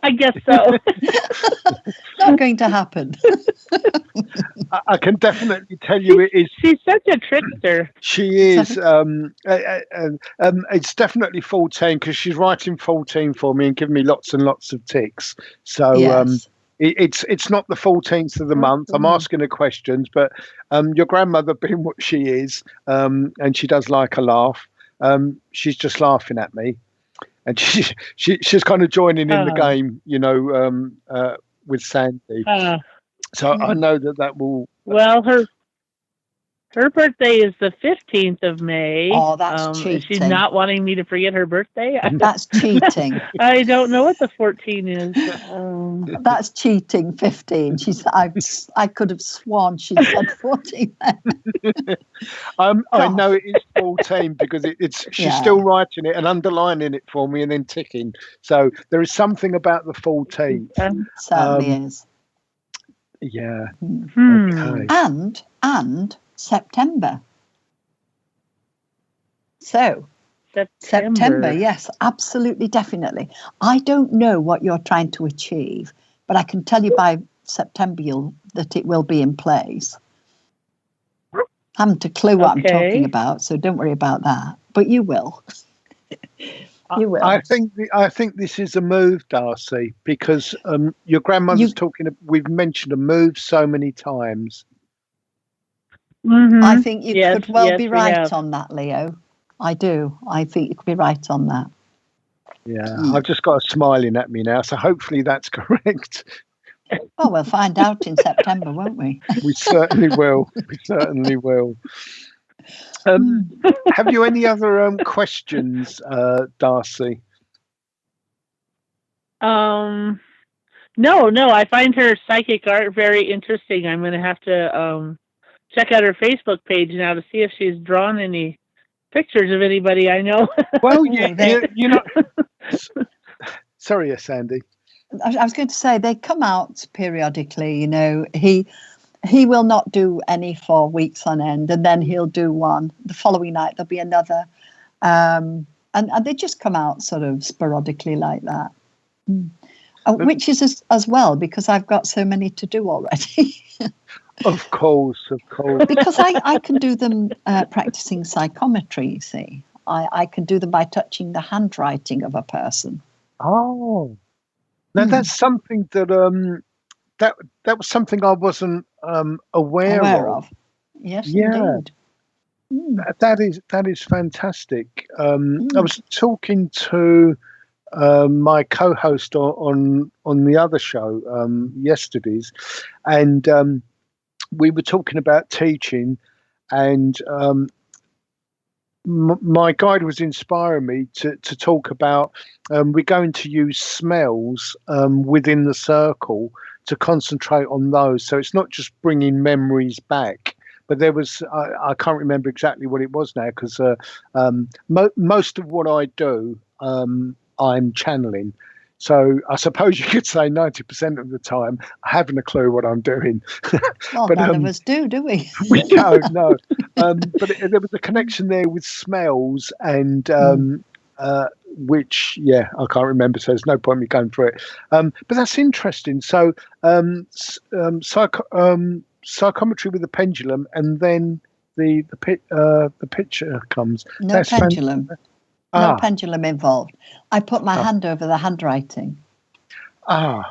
I guess so. Not going to happen. I can definitely tell you it is. She's such a trickster. She is. It's definitely 14 because she's writing 14 for me and giving me lots and lots of ticks. So yes. It's not the 14th of the month. I'm asking her questions, but your grandmother being what she is, and she does like a laugh, she's just laughing at me. And she's kind of joining in the game, with Sandy. So I know that will. Well, her birthday is the 15th of May. Oh, that's cheating. She's not wanting me to forget her birthday. That's cheating. I don't know what the 14 is. That's cheating. 15. I could have sworn she said 14. I know it is 14 because she's still writing it and underlining it for me and then ticking. So there is something about the 14. Certainly is. Yeah. Okay. And September. So September, yes, absolutely, definitely. I don't know what you're trying to achieve, but I can tell you by September that it will be in place. I haven't a clue what I'm talking about, so don't worry about that. But you will. You will. I think this is a move, Darcy, because your grandmother's talking. We've mentioned a move so many times. Mm-hmm. I think you could be right on that, Leo. I do. I think you could be right on that. Yeah, I've just got her smiling at me now, so hopefully that's correct. Well, we'll find out in September, won't we? We certainly will. We certainly will. Have you any other questions, Darcy? No. I find her psychic art very interesting. I'm going to have to check out her Facebook page now to see if she's drawn any pictures of anybody I know. Well, you know. Sorry, Sandy. I was going to say they come out periodically. You know, he will not do any for weeks on end, and then he'll do one. The following night there'll be another, and they just come out sort of sporadically like that. Which is as well because I've got so many to do already. Of course. Because I can do them practicing psychometry. You see, I can do them by touching the handwriting of a person. Oh. Now that's something that that was something I wasn't aware of. Yes, indeed. That is fantastic. I was talking to my co-host on the other show yesterday's, and we were talking about teaching, and my guide was inspiring me to talk about we're going to use smells within the circle to concentrate on those. So it's not just bringing memories back, but there was I can't remember exactly what it was now because most of what I do I'm channeling. So I suppose you could say 90% of the time I haven't a clue what I'm doing. Well, but, none of us do we? We don't, no. But there was a connection there with smells and which, I can't remember, so there's no point me going through it. But that's interesting. So psychometry with the pendulum, and then the picture comes. No that's pendulum. No pendulum involved. I put my hand over the handwriting. I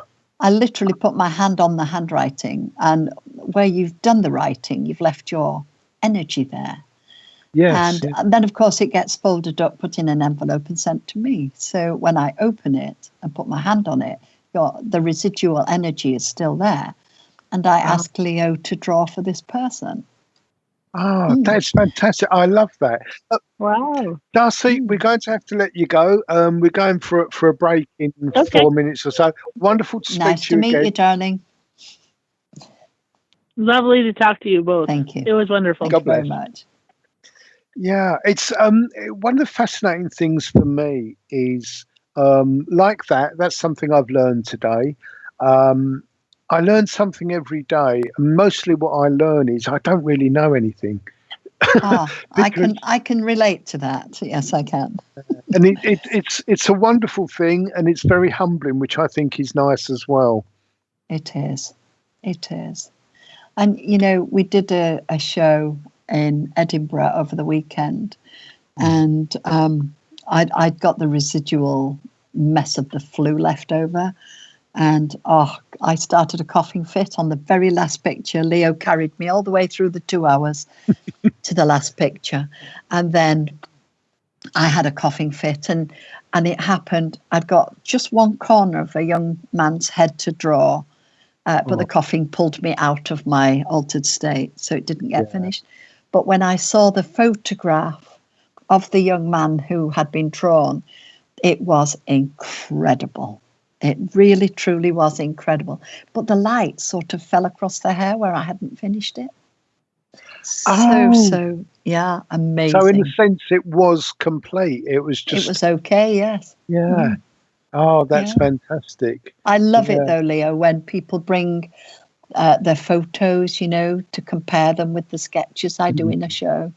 literally put my hand on the handwriting, and where you've done the writing, you've left your energy there. Yes. And then, of course, it gets folded up, put in an envelope, and sent to me. So when I open it and put my hand on it, the residual energy is still there. And I ask Leo to draw for this person. That's fantastic. I love that. Wow. Darcy, we're going to have to let you go. We're going for a break in 4 minutes or so. Wonderful to speak to you. Nice to meet you, darling. Lovely to talk to you both. Thank you. It was wonderful. Thank you very much. Yeah, it's one of the fascinating things for me is like that. That's something I've learned today. I learn something every day, and mostly what I learn is I don't really know anything. I can relate to that. Yes, I can. And it's a wonderful thing, and it's very humbling, which I think is nice as well. It is. It is. And, you know, we did a show in Edinburgh over the weekend, and I'd got the residual mess of the flu left over. And I started a coughing fit on the very last picture. Leo carried me all the way through the 2 hours to the last picture. And then I had a coughing fit, and it happened. I'd got just one corner of a young man's head to draw, but the coughing pulled me out of my altered state, so it didn't get finished. But when I saw the photograph of the young man who had been drawn, it was incredible. It really, truly was incredible. But the light sort of fell across the hair where I hadn't finished it. So, yeah, amazing. So in a sense, it was complete. It was just... It was okay, yes. Yeah. Oh, that's fantastic. I love it, though, Leo, when people bring their photos, you know, to compare them with the sketches I do in a show.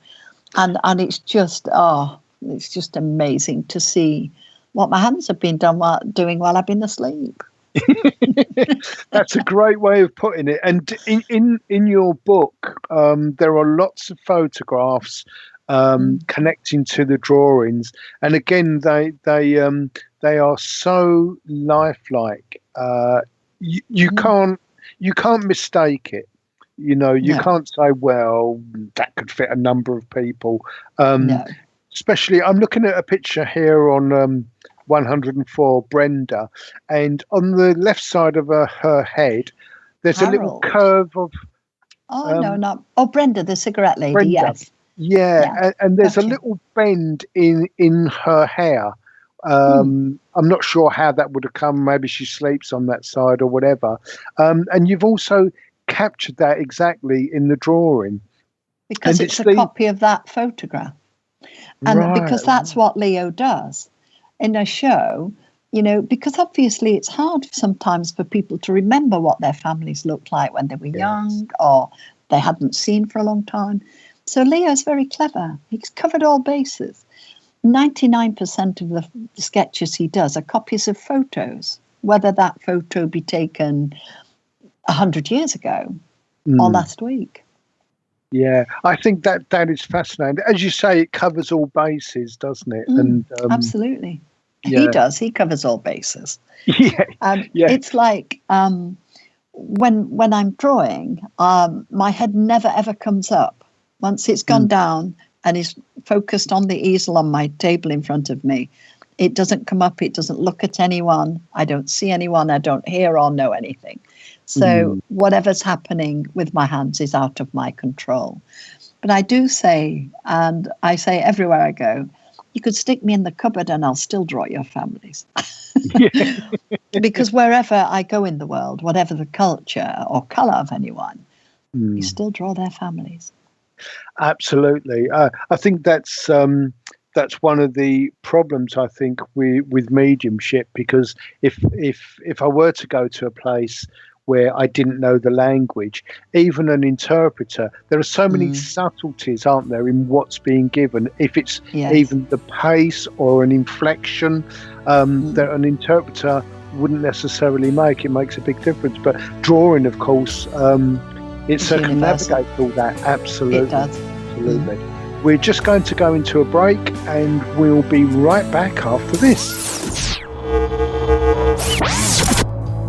And it's just amazing to see what my hands have been doing while I've been asleep. That's a great way of putting it. And in your book, there are lots of photographs connecting to the drawings, and again, they are so lifelike. You can't mistake it. You know, you can't say, well, that could fit a number of people. No. Especially, I'm looking at a picture here on 104, Brenda, and on the left side of her head, there's a little curve of. Brenda, the cigarette lady. Brenda. Yes. Yeah, and there's a little bend in her hair. I'm not sure how that would have come. Maybe she sleeps on that side or whatever. And you've also captured that exactly in the drawing. Because it's a copy of that photograph. And because that's what Leo does in a show, because obviously it's hard sometimes for people to remember what their families looked like when they were young or they hadn't seen for a long time. So Leo's very clever. He's covered all bases. 99% of the sketches he does are copies of photos, whether that photo be taken 100 years ago or last week. Yeah, I think that is fascinating. As you say, it covers all bases, doesn't it? And absolutely. Yeah. He does. He covers all bases. Yeah. It's like when I'm drawing, my head never, ever comes up. Once it's gone down and is focused on the easel on my table in front of me, it doesn't come up. It doesn't look at anyone. I don't see anyone. I don't hear or know anything. So whatever's happening with my hands is out of my control. But I do say, and I say everywhere I go, you could stick me in the cupboard and I'll still draw your families. Because wherever I go in the world, whatever the culture or colour of anyone, you still draw their families. Absolutely. I think that's one of the problems, I think, with mediumship, because if I were to go to a place where I didn't know the language, even an interpreter, there are so many subtleties, aren't there, in what's being given. If it's even the pace or an inflection that an interpreter wouldn't necessarily make, it makes a big difference. But drawing, of course, it circumnavigates all that. Absolutely. It does. Absolutely. We're just going to go into a break and we'll be right back after this.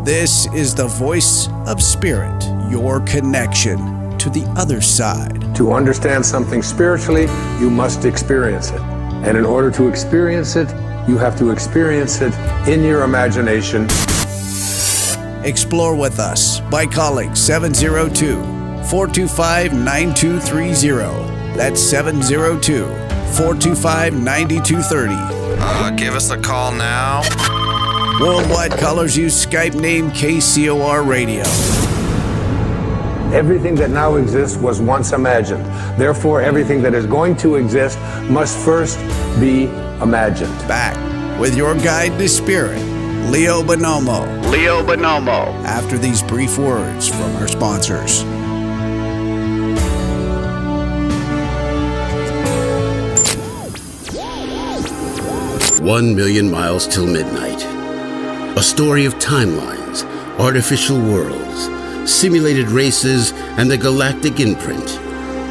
This is the voice of spirit, your connection to the other side. To understand something spiritually, you must experience it. And in order to experience it, you have to experience it in your imagination. Explore with us by calling 702-425-9230. That's 702-425-9230. Give us a call now. Worldwide Colors use Skype name KCOR Radio. Everything that now exists was once imagined. Therefore, everything that is going to exist must first be imagined. Back with your guide to spirit, Leo Bonomo. Leo Bonomo. After these brief words from our sponsors. "1 Million Miles Till Midnight." A story of timelines, artificial worlds, simulated races, and the galactic imprint,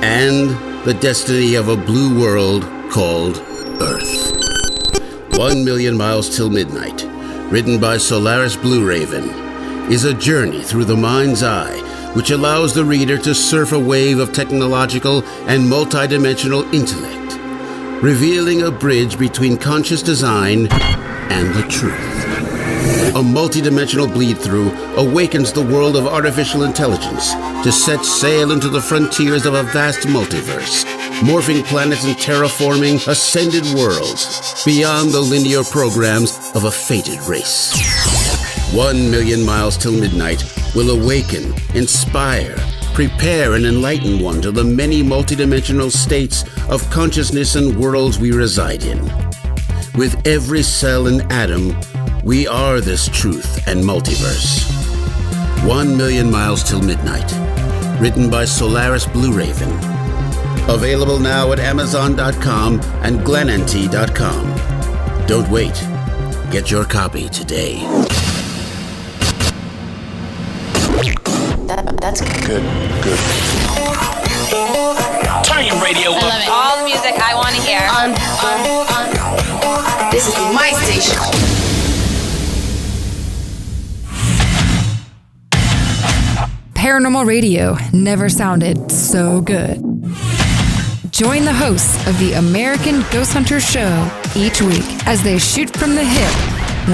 and the destiny of a blue world called Earth. 1 Million Miles Till Midnight, written by Solaris Blue Raven, is a journey through the mind's eye which allows the reader to surf a wave of technological and multidimensional intellect, revealing a bridge between conscious design and the truth. A multidimensional bleed-through awakens the world of artificial intelligence to set sail into the frontiers of a vast multiverse, morphing planets and terraforming ascended worlds beyond the linear programs of a fated race. 1 Million Miles Till Midnight will awaken, inspire, prepare, and enlighten one to the many multidimensional states of consciousness and worlds we reside in. With every cell and atom, we are this truth and multiverse. 1 Million Miles Till Midnight, written by Solaris Blue Raven. Available now at Amazon.com and GlenNT.com. Don't wait. Get your copy today. That's good. Turn your radio up. I love it. All the music I want to hear. This is my station. Paranormal radio never sounded so good. Join the hosts of the American Ghost Hunter Show each week as they shoot from the hip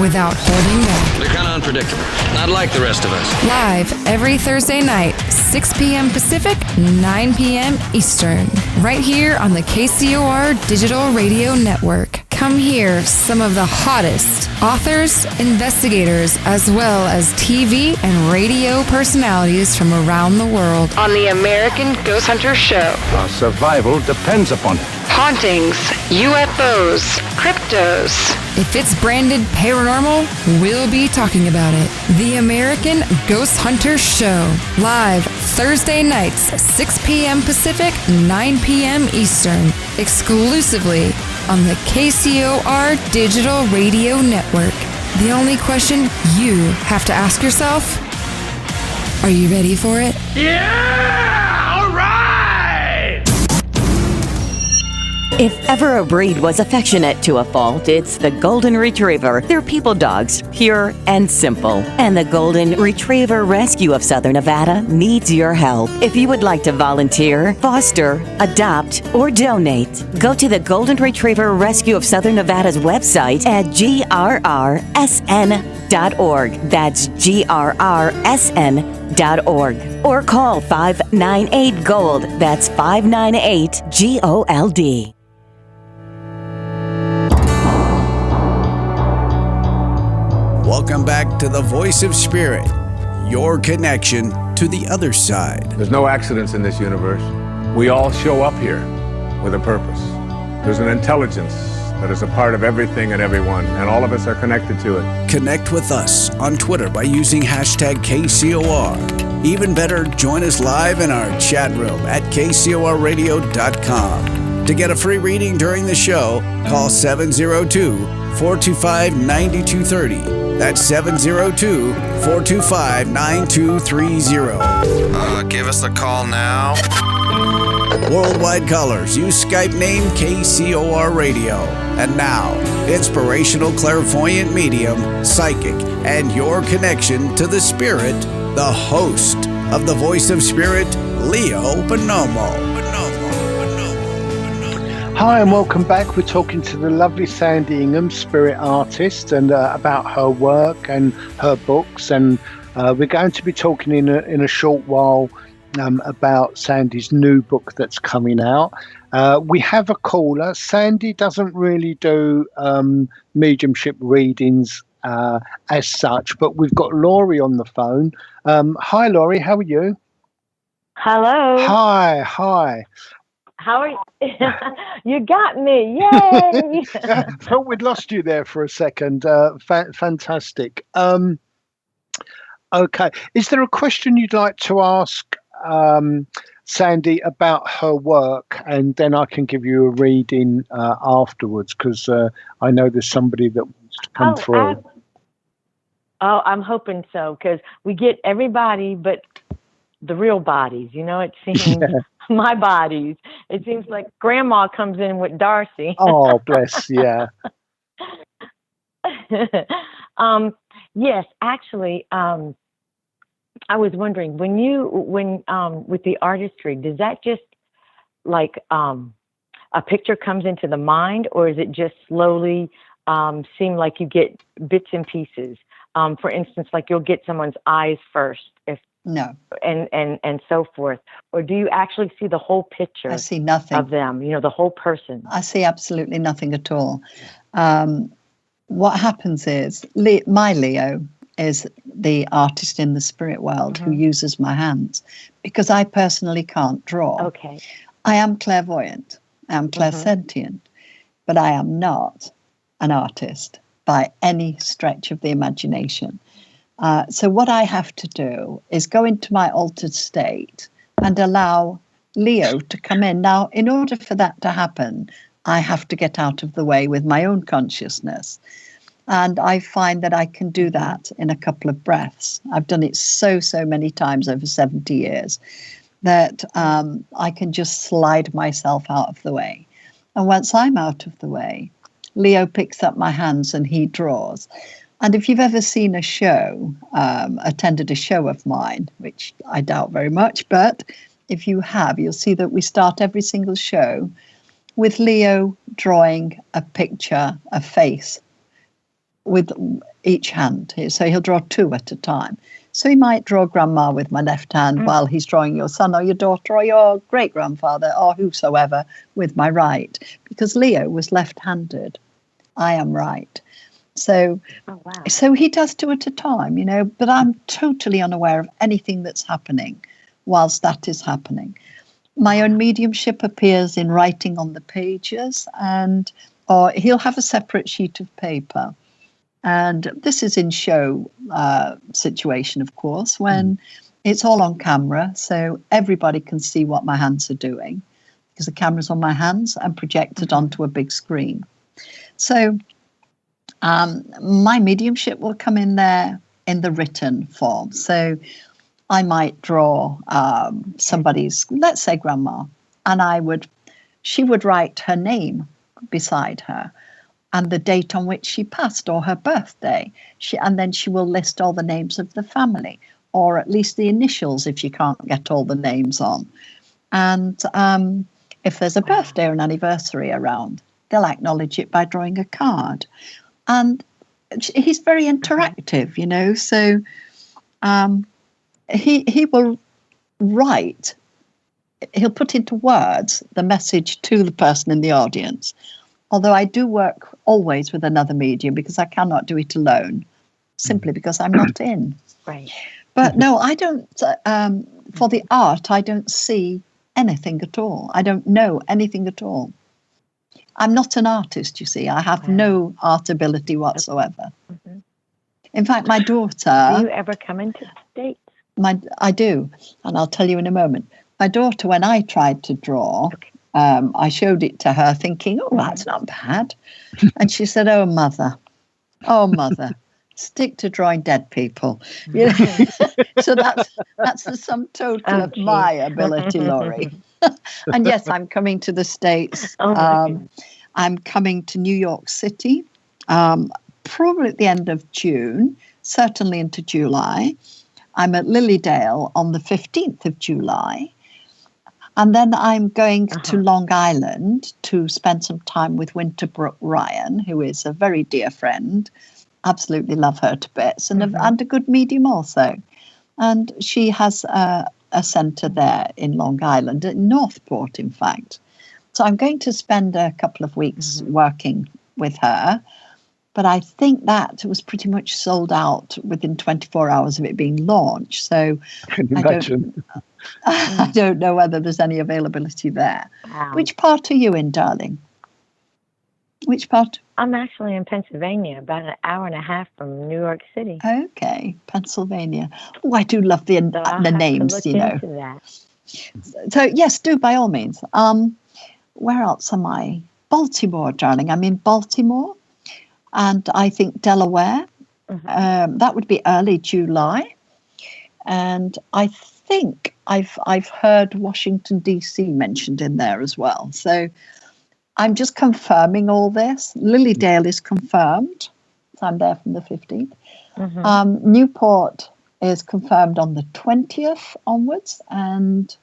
without holding back. They're kind of unpredictable, not like the rest of us. Live every Thursday night, 6 p.m. Pacific, 9 p.m. Eastern, right here on the KCOR Digital Radio Network. Come hear some of the hottest authors, investigators, as well as TV and radio personalities from around the world On the American Ghost Hunter Show. Our survival depends upon it. Hauntings, UFOs, cryptos. If it's branded paranormal, we'll be talking about it. The American Ghost Hunter Show. Live Thursday nights, 6 p.m. Pacific, 9 p.m. Eastern. Exclusively on the KCOR Digital Radio Network. The only question you have to ask yourself, are you ready for it? Yeah! All right! If ever a breed was affectionate to a fault, it's the Golden Retriever. They're people dogs, pure and simple. And the Golden Retriever Rescue of Southern Nevada needs your help. If you would like to volunteer, foster, adopt, or donate, go to the Golden Retriever Rescue of Southern Nevada's website at grrsn.org. That's grrsn.org. Or call 598-GOLD. That's 598-GOLD. Welcome back to the Voice of Spirit, your connection to the other side. There's no accidents in this universe. We all show up here with a purpose. There's an intelligence that is a part of everything and everyone, and all of us are connected to it. Connect with us on Twitter by using hashtag KCOR. Even better, join us live in our chat room at kcorradio.com. To get a free reading during the show, call 702-425-9230. That's 702-425-9230. Give us a call now. Worldwide callers, use Skype name KCOR Radio. And now, inspirational clairvoyant medium, psychic, and your connection to the spirit, the host of the Voice of Spirit, Leo Bonomo. Hi and welcome back. We're talking to the lovely Sandy Ingham, spirit artist, and about her work and her books. And we're going to be talking in a short while about Sandy's new book that's coming out. We have a caller. Sandy doesn't really do mediumship readings as such, but we've got Laurie on the phone. Hi, Laurie. How are you? Hello. Hi. How are you? You got me. Yay. Thought we'd lost you there for a second. Fantastic. Okay. Is there a question you'd like to ask Sandy about her work? And then I can give you a reading afterwards, because I know there's somebody that wants to come through. I'm hoping so, because we get everybody but the real bodies. You know, it seems... Yeah. My bodies. It seems like Grandma comes in with Darcy. Oh, bless, yeah. Yes, actually, I was wondering, when with the artistry, does that just like a picture comes into the mind, or is it just slowly seem like you get bits and pieces? For instance, like you'll get someone's eyes first, No. And so forth. Or do you actually see the whole picture? I see nothing of them, the whole person. I see absolutely nothing at all. What happens is my Leo is the artist in the spirit world who uses my hands, because I personally can't draw. Okay. I am clairvoyant. I am clairsentient, but I am not an artist by any stretch of the imagination. So what I have to do is go into my altered state and allow Leo to come in. Now, in order for that to happen, I have to get out of the way with my own consciousness. And I find that I can do that in a couple of breaths. I've done it so many times over 70 years that I can just slide myself out of the way. And once I'm out of the way, Leo picks up my hands and he draws. And if you've ever seen a show, attended a show of mine, which I doubt very much, but if you have, you'll see that we start every single show with Leo drawing a picture, a face, with each hand. So he'll draw 2 at a time. So he might draw grandma with my left hand while he's drawing your son or your daughter or your great-grandfather or whosoever with my right, because Leo was left-handed. I am right. So, so he does 2 at a time, you know, but I'm totally unaware of anything that's happening whilst that is happening. My own mediumship appears in writing on the pages, or he'll have a separate sheet of paper. And this is in show situation, of course, when it's all on camera, so everybody can see what my hands are doing, because the camera's on my hands and projected onto a big screen. So my mediumship will come in there in the written form. So I might draw somebody's, let's say grandma, and she would write her name beside her and the date on which she passed or her birthday. And then she will list all the names of the family, or at least the initials if she can't get all the names on. And if there's a birthday or an anniversary around, they'll acknowledge it by drawing a card. And he's very interactive, you know, so he will write, he'll put into words the message to the person in the audience. Although I do work always with another medium because I cannot do it alone, simply because I'm not in. Right. But no, I don't, for the art, I don't see anything at all. I don't know anything at all. I'm not an artist, you see. I have no art ability whatsoever. Mm-hmm. In fact, my daughter... Do you ever come into the States? I do, and I'll tell you in a moment. My daughter, when I tried to draw, I showed it to her thinking, oh, that's not bad. And she said, oh, mother, stick to drawing dead people. You know? So that's the sum total of my ability, Laurie. And yes, I'm coming to the States. I'm coming to New York City, probably at the end of June, certainly into July. I'm at Lilydale on the 15th of July. And then I'm going to Long Island to spend some time with Winterbrook Ryan, who is a very dear friend. Absolutely love her to bits, and a good medium also. And she has a centre there in Long Island, at Northport, in fact. So I'm going to spend a couple of weeks working with her. But I think that was pretty much sold out within 24 hours of it being launched. So I don't know whether there's any availability there. Wow. Which part are you in, darling? Which part? I'm actually in Pennsylvania, about an hour and a half from New York City. Okay, Pennsylvania. Oh, I do love the names, you know. So yes, do by all means. Where else am I? Baltimore, darling. I'm in Baltimore. And I think Delaware, that would be early July. And I think I've heard Washington, D.C. mentioned in there as well. So I'm just confirming all this. Lilydale is confirmed. So I'm there from the 15th. Newport is confirmed on the 20th onwards. And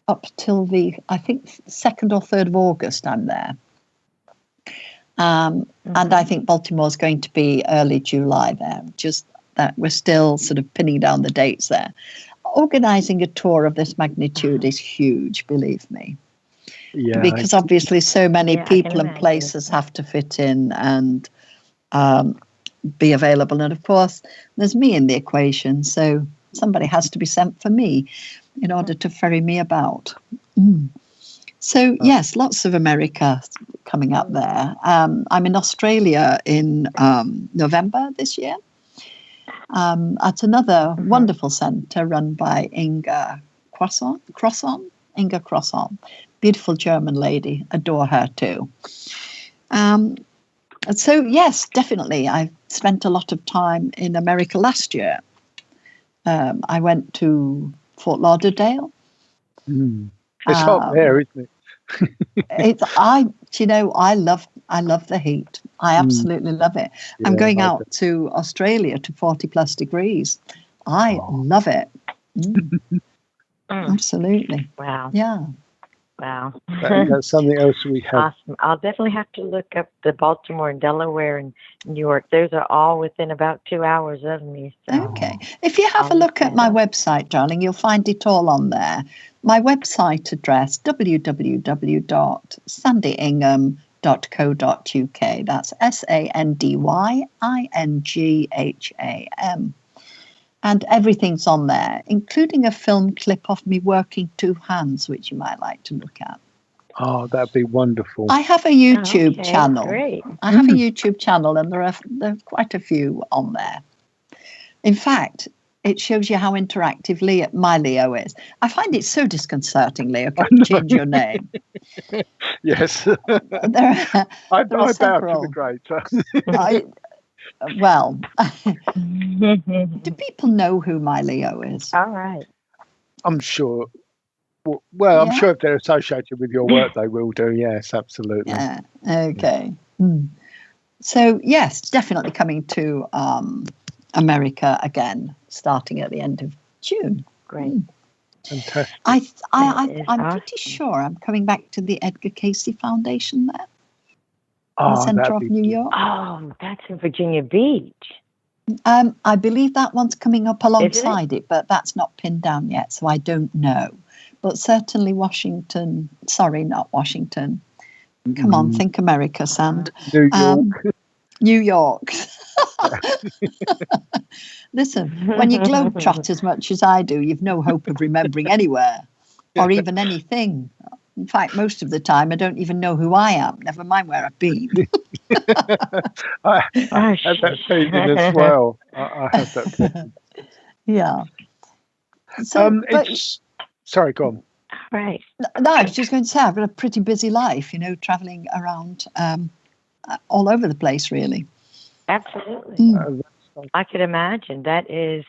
up till I think 2nd or 3rd of August, I'm there. And I think Baltimore's going to be early July there. Just that we're still sort of pinning down the dates there. Organising a tour of this magnitude is huge, believe me. Yeah, because obviously so many people and places have to fit in and be available. And of course, there's me in the equation. So somebody has to be sent for me in order to ferry me about. So, yes, lots of America coming up there. I'm in Australia in November this year at another wonderful centre run by Inga Crosson. Beautiful German lady. Adore her too. So, yes, definitely. I spent a lot of time in America last year. I went to Fort Lauderdale. It's hot there, isn't it? I love the heat. I absolutely love it. I'm going out to Australia to 40 plus degrees. I love it. Absolutely. Wow. Yeah. Wow. That's something else we have. Awesome. I'll definitely have to look up the Baltimore and Delaware and New York. Those are all within about 2 hours of me. So Okay. If you have a look at my website, darling, you'll find it all on there. My website address, www.sandyingham.co.uk. That's SANDYINGHAM. And everything's on there, including a film clip of me working two hands, which you might like to look at. Oh, that'd be wonderful. I have a YouTube channel. Great. I have a YouTube channel, and there are quite a few on there. In fact, it shows you how interactive my Leo is. I find it so disconcerting, Leo. Can you change your name? Yes. There I are several. bow to the greater. Well, do people know who my Leo is? All right. I'm sure. Well, I'm sure if they're associated with your work, they will do. Yes, absolutely. Yeah. Okay. So, yes, definitely coming to America again, starting at the end of June. Great. Fantastic. I'm pretty sure I'm coming back to the Edgar Cayce Foundation there. In the center of New York. Oh, that's in Virginia Beach. I believe that one's coming up alongside it, but that's not pinned down yet, so I don't know. But certainly Washington. Sorry, not Washington. Come on, think America, Sand. New York. New York. Listen, when you globetrot as much as I do, you've no hope of remembering anywhere or even anything. In fact, most of the time, I don't even know who I am, never mind where I've been. I have that feeling as well. I have that feeling. Yeah. So, sorry, go on. Right. No, I was just going to say, I've got a pretty busy life, traveling around all over the place, really. Absolutely. I could imagine. It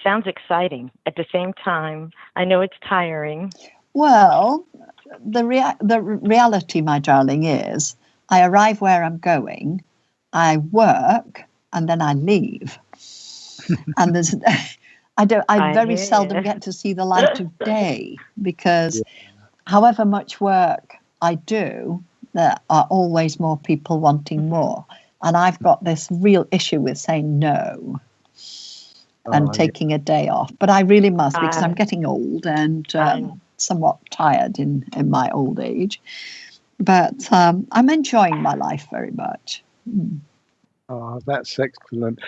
sounds exciting. At the same time, I know it's tiring. Well, the reality, my darling, is I arrive where I'm going, I work, and then I leave. And I very seldom get to see the light of day because however much work I do, there are always more people wanting more. And I've got this real issue with saying no and taking a day off. But I really must because I'm getting old and somewhat tired in my old age. But I'm enjoying my life very much. Oh, that's excellent.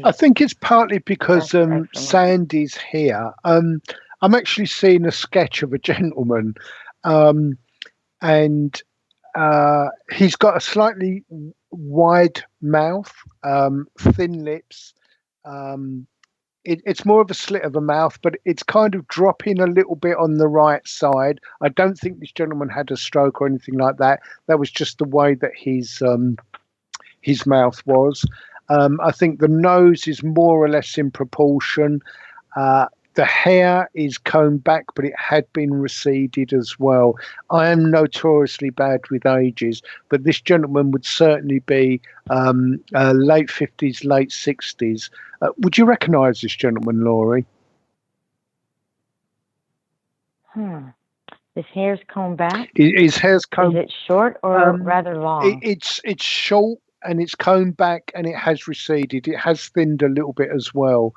I think it's partly because Sandy's here. I'm actually seeing a sketch of a gentleman and he's got a slightly wide mouth, thin lips. It's more of a slit of a mouth, but it's kind of dropping a little bit on the right side. I don't think this gentleman had a stroke or anything like that. That was just the way that his mouth was. I think the nose is more or less in proportion. The hair is combed back, but it had been receded as well. I am notoriously bad with ages, but this gentleman would certainly be late 50s, late 60s. Would you recognise this gentleman, Laurie? His hair's combed back? His hair's combed. Is it short or rather long? It's short and it's combed back and it has receded. It has thinned a little bit as well.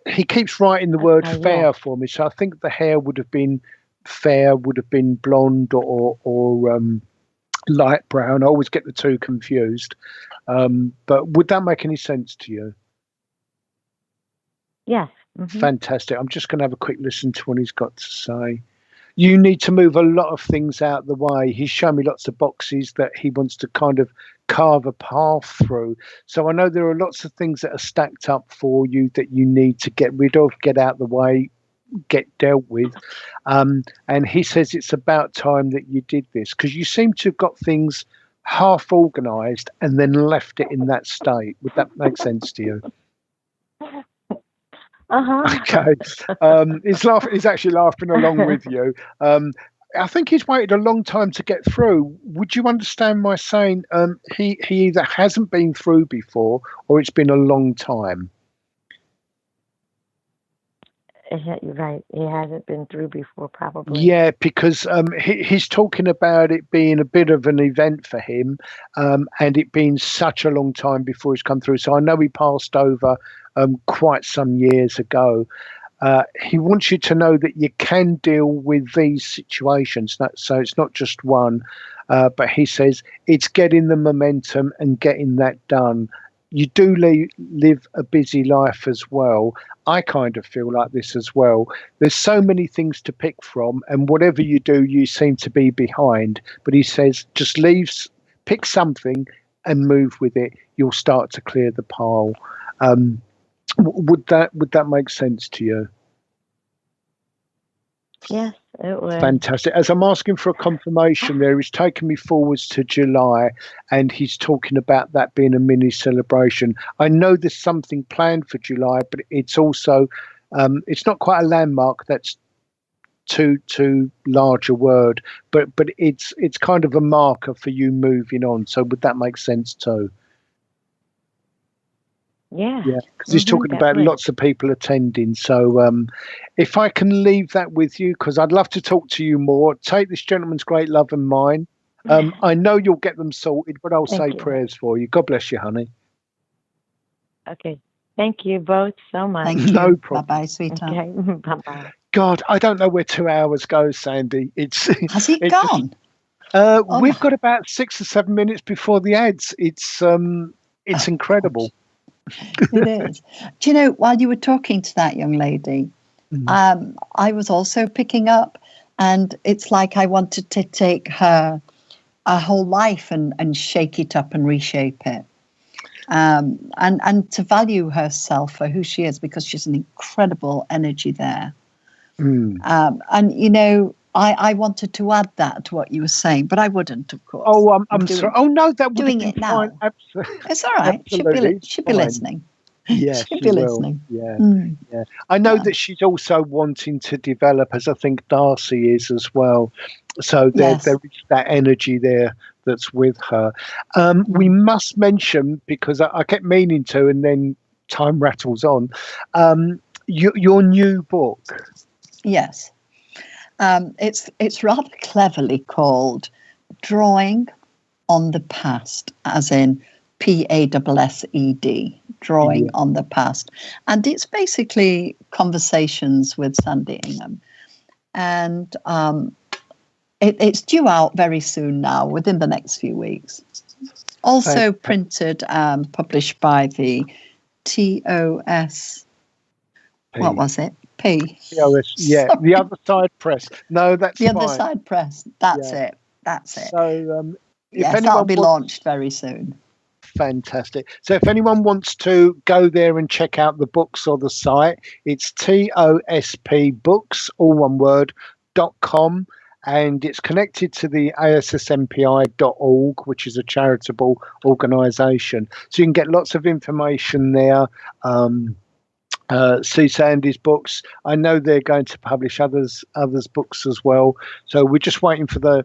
He keeps writing the word fair for me, so I think the hair would have been fair, would have been blonde or light brown. I always get the two confused. But would that make any sense to you? Yes. Mm-hmm. Fantastic. I'm just going to have a quick listen to what he's got to say. You need to move a lot of things out of the way. He's shown me lots of boxes that he wants to kind of carve a path through. So I know there are lots of things that are stacked up for you that you need to get rid of, get out of the way, get dealt with. And he says it's about time that you did this because you seem to have got things half organised and then left it in that state. Would that make sense to you? Okay. He's actually laughing along with you. I think he's waited a long time to get through. Would you understand my saying he either hasn't been through before or it's been a long time? You're right. He hasn't been through before, probably. Yeah, because he's talking about it being a bit of an event for him, and it being such a long time before he's come through. So I know he passed over quite some years ago. He wants you to know that you can deal with these situations. So it's not just one, but he says it's getting the momentum and getting that done. You do live a busy life as well. I kind of feel like this as well. There's so many things to pick from, and whatever you do, you seem to be behind. But he says just pick something and move with it. You'll start to clear the pile. Would that make sense to you? Yes, it would. Fantastic. As I'm asking for a confirmation there, he's taken me forwards to July, and he's talking about that being a mini celebration. I know there's something planned for July, but it's also, it's not quite a landmark. That's too large a word, but it's kind of a marker for you moving on. So would that make sense too? Yeah, because he's talking about lots of people attending. So if I can leave that with you, because I'd love to talk to you more. Take this gentleman's great love and mine. I know you'll get them sorted, but I'll say prayers for you. God bless you, honey. Okay. Thank you both so much. Thank you. No problem. Bye-bye, sweetheart. Okay. Bye-bye. God, I don't know where 2 hours goes, Sandy. Has it gone? We've got about 6 or 7 minutes before the ads. It's incredible. It is. Do you know, while you were talking to that young lady, I was also picking up, and it's like I wanted to take her whole life and shake it up and reshape it. And to value herself for who she is, because she's an incredible energy there. And, you know, I wanted to add that to what you were saying, but I wouldn't, of course. Oh, I'm sorry. Oh, no, that would doing be it now. fine. Absolutely. It's all right. She'll be listening. Yeah, she'll be listening. Yeah, yeah. I know that she's also wanting to develop, as I think Darcy is as well. So there is that energy there that's with her. We must mention, because I kept meaning to, and then time rattles on, your new book. Yes. It's rather cleverly called Drawing on the Past, as in PASSED, Drawing on the Past. And it's basically conversations with Sandy Ingham. And it's due out very soon now, within the next few weeks. Also printed and published by the TOS. What was it? TOS, yeah. The Other Side Press. No, that's the fine. Other Side Press. That's it. That's it. So, yes, that'll be launched very soon. Fantastic. So if anyone wants to go there and check out the books or the site, it's TOSPbooks, all one word, .com, and it's connected to the ASSMPI.org, which is a charitable organisation. So you can get lots of information there. See Sandy's books. I know they're going to publish others' books as well. So we're just waiting for the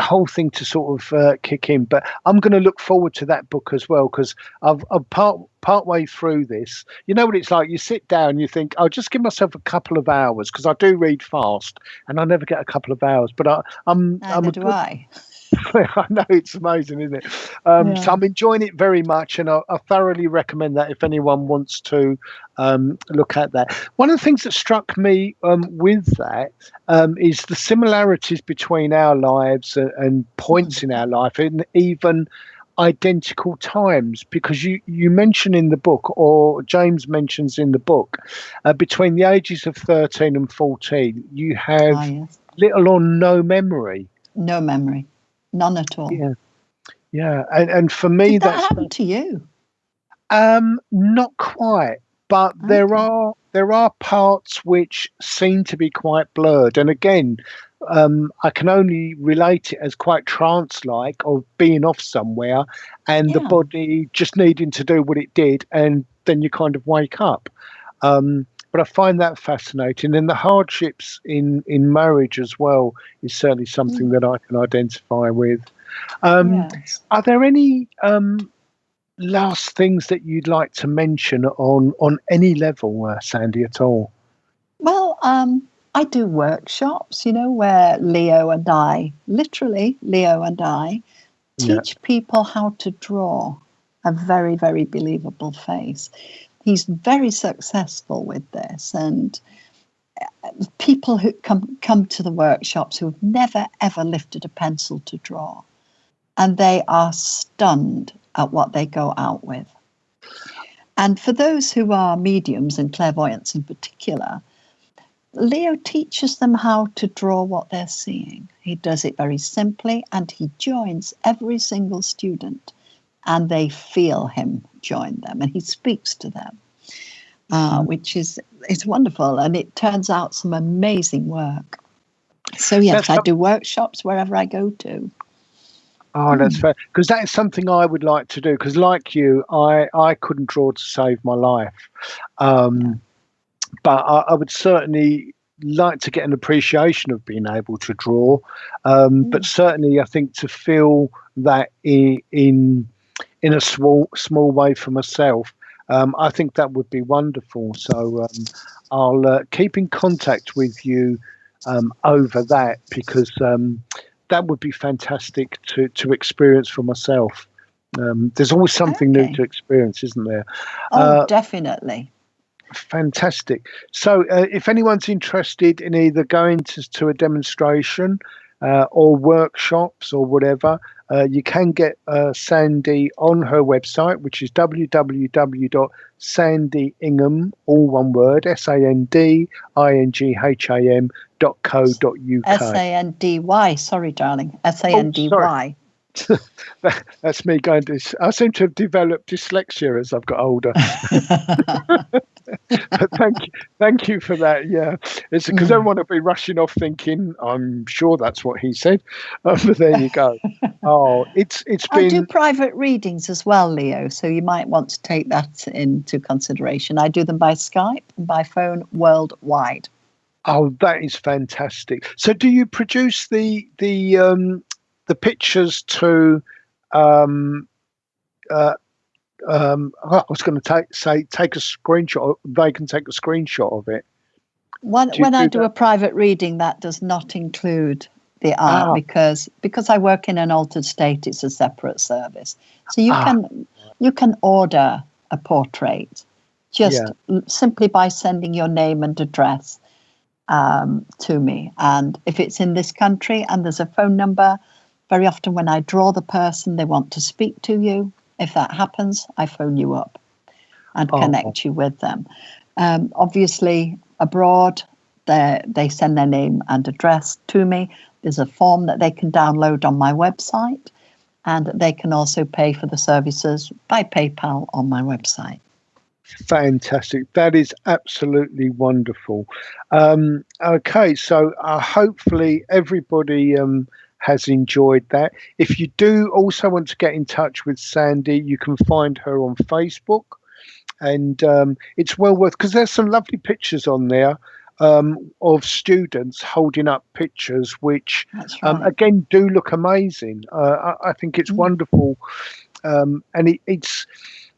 whole thing to sort of kick in. But I'm going to look forward to that book as well, because I've part way through this. You know what it's like? You sit down, and you think, I'll just give myself a couple of hours, because I do read fast, and I never get a couple of hours. But Neither do I. I know, it's amazing, isn't it? So I'm enjoying it very much, and I thoroughly recommend that if anyone wants to look at that. One of the things that struck me with that is the similarities between our lives and points in our life, and even identical times, because you mention in the book, or James mentions in the book, between the ages of 13 and 14, you have little or no memory. No memory. None at all. Yeah. And for me, Did that happen to you? Not quite, but there are parts which seem to be quite blurred. And again, I can only relate it as quite trance-like, of being off somewhere and the body just needing to do what it did, and then you kind of wake up. But I find that fascinating. And the hardships in marriage as well is certainly something that I can identify with. Are there any last things that you'd like to mention on any level, Sandy, at all? Well, I do workshops, where Leo and I teach people how to draw a very, very believable face. He's very successful with this, and people who come to the workshops who have never, ever lifted a pencil to draw, and they are stunned at what they go out with. And for those who are mediums and clairvoyants in particular, Leo teaches them how to draw what they're seeing. He does it very simply, and he joins every single student, and they feel him join them, and he speaks to them, which is wonderful, and it turns out some amazing work. So yes, I do workshops wherever I go to. Oh, that's fair. Because that is something I would like to do. Because like you, I couldn't draw to save my life. But I would certainly like to get an appreciation of being able to draw. But certainly I think to feel that in a small way for myself, I think that would be wonderful. So I'll keep in contact with you over that, because that would be fantastic to experience for myself. There's always something new to experience, isn't there? Oh, definitely. Fantastic. So if anyone's interested in either going to a demonstration or workshops or whatever, you can get Sandy on her website, which is www.sandyingham, all one word, SANDINGHAM.co.uk. SANDY, sorry, darling. SANDY. That's me going to. I seem to have developed dyslexia as I've got older. But thank you for that. Yeah, it's because I don't want to be rushing off thinking I'm sure that's what he said. But there you go. Oh, it's been. I do private readings as well, Leo. So you might want to take that into consideration. I do them by Skype and by phone worldwide. Oh, that is fantastic. So do you produce the pictures to I was going to take a screenshot. They can take a screenshot of it. When I do a private reading, that does not include the art because I work in an altered state. It's a separate service, so you can order a portrait just simply by sending your name and address to me. And if it's in this country and there's a phone number, very often when I draw the person, they want to speak to you. If that happens, I phone you up and connect you with them. Obviously, abroad, they send their name and address to me. There's a form that they can download on my website, and they can also pay for the services by PayPal on my website. Fantastic. That is absolutely wonderful. Okay, so hopefully everybody has enjoyed that. If you do also want to get in touch with Sandy, you can find her on Facebook, and it's well worth, because there's some lovely pictures on there of students holding up pictures which again do look amazing. I think it's wonderful, and it's,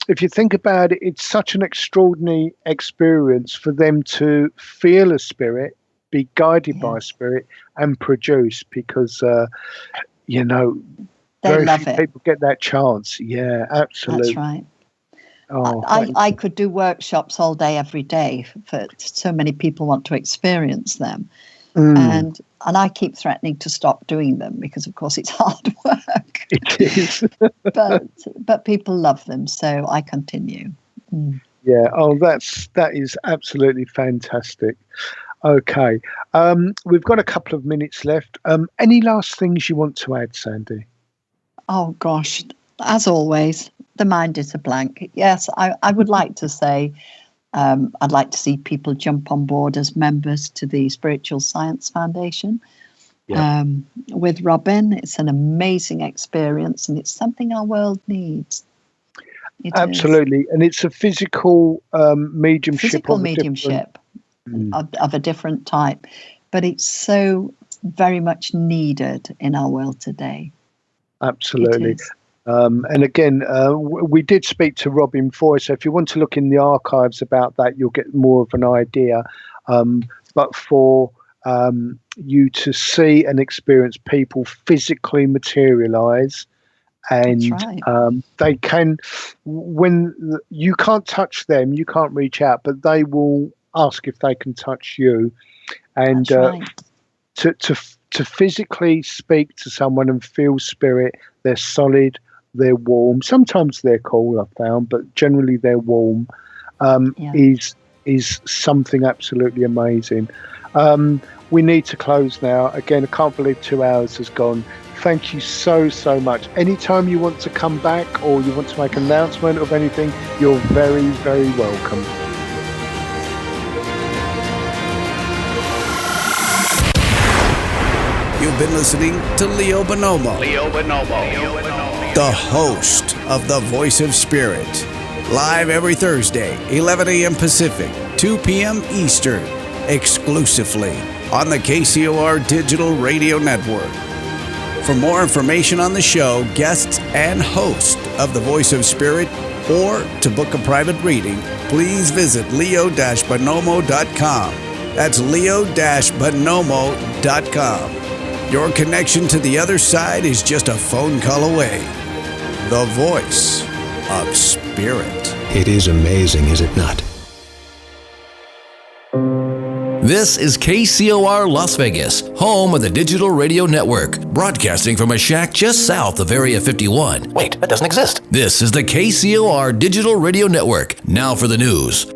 if you think about it, it's such an extraordinary experience for them to feel a spirit, be guided by a spirit, and produce, because they very love few it. people get that chance. Yeah, absolutely. That's right. Oh, I could do workshops all day, every day, for so many people want to experience them. And I keep threatening to stop doing them because, of course, it's hard work. It is. but people love them, so I continue. Yeah. Oh, that is absolutely fantastic. Okay. We've got a couple of minutes left. Any last things you want to add, Sandy? Oh, gosh. As always, the mind is a blank. Yes, I would like to say I'd like to see people jump on board as members to the Spiritual Science Foundation. With Robin, it's an amazing experience, and it's something our world needs. Absolutely. And it's a physical mediumship. Of a different type, but it's so very much needed in our world today. Absolutely. And again, we did speak to Robin Foy, so if you want to look in the archives about that, you'll get more of an idea. But for you to see and experience people physically materialize, and they can, when you can't touch them, you can't reach out, but they will ask if they can touch you. And to physically speak to someone and feel spirit, they're solid, they're warm. Sometimes they're cool, I've found, but generally they're warm. Is something absolutely amazing. We need to close now. Again, I can't believe 2 hours has gone. Thank you so much. Anytime you want to come back or you want to make an announcement of anything, you're very, very welcome. You've been listening to Leo Bonomo, the host of The Voice of Spirit. Live every Thursday, 11 a.m. Pacific, 2 p.m. Eastern, exclusively on the KCOR Digital Radio Network. For more information on the show, guests, and host of The Voice of Spirit, or to book a private reading, please visit leo-bonomo.com. That's leo-bonomo.com. Your connection to the other side is just a phone call away. The Voice of Spirit. It is amazing, is it not? This is KCOR Las Vegas, home of the Digital Radio Network, broadcasting from a shack just south of Area 51. Wait, that doesn't exist. This is the KCOR Digital Radio Network. Now for the news.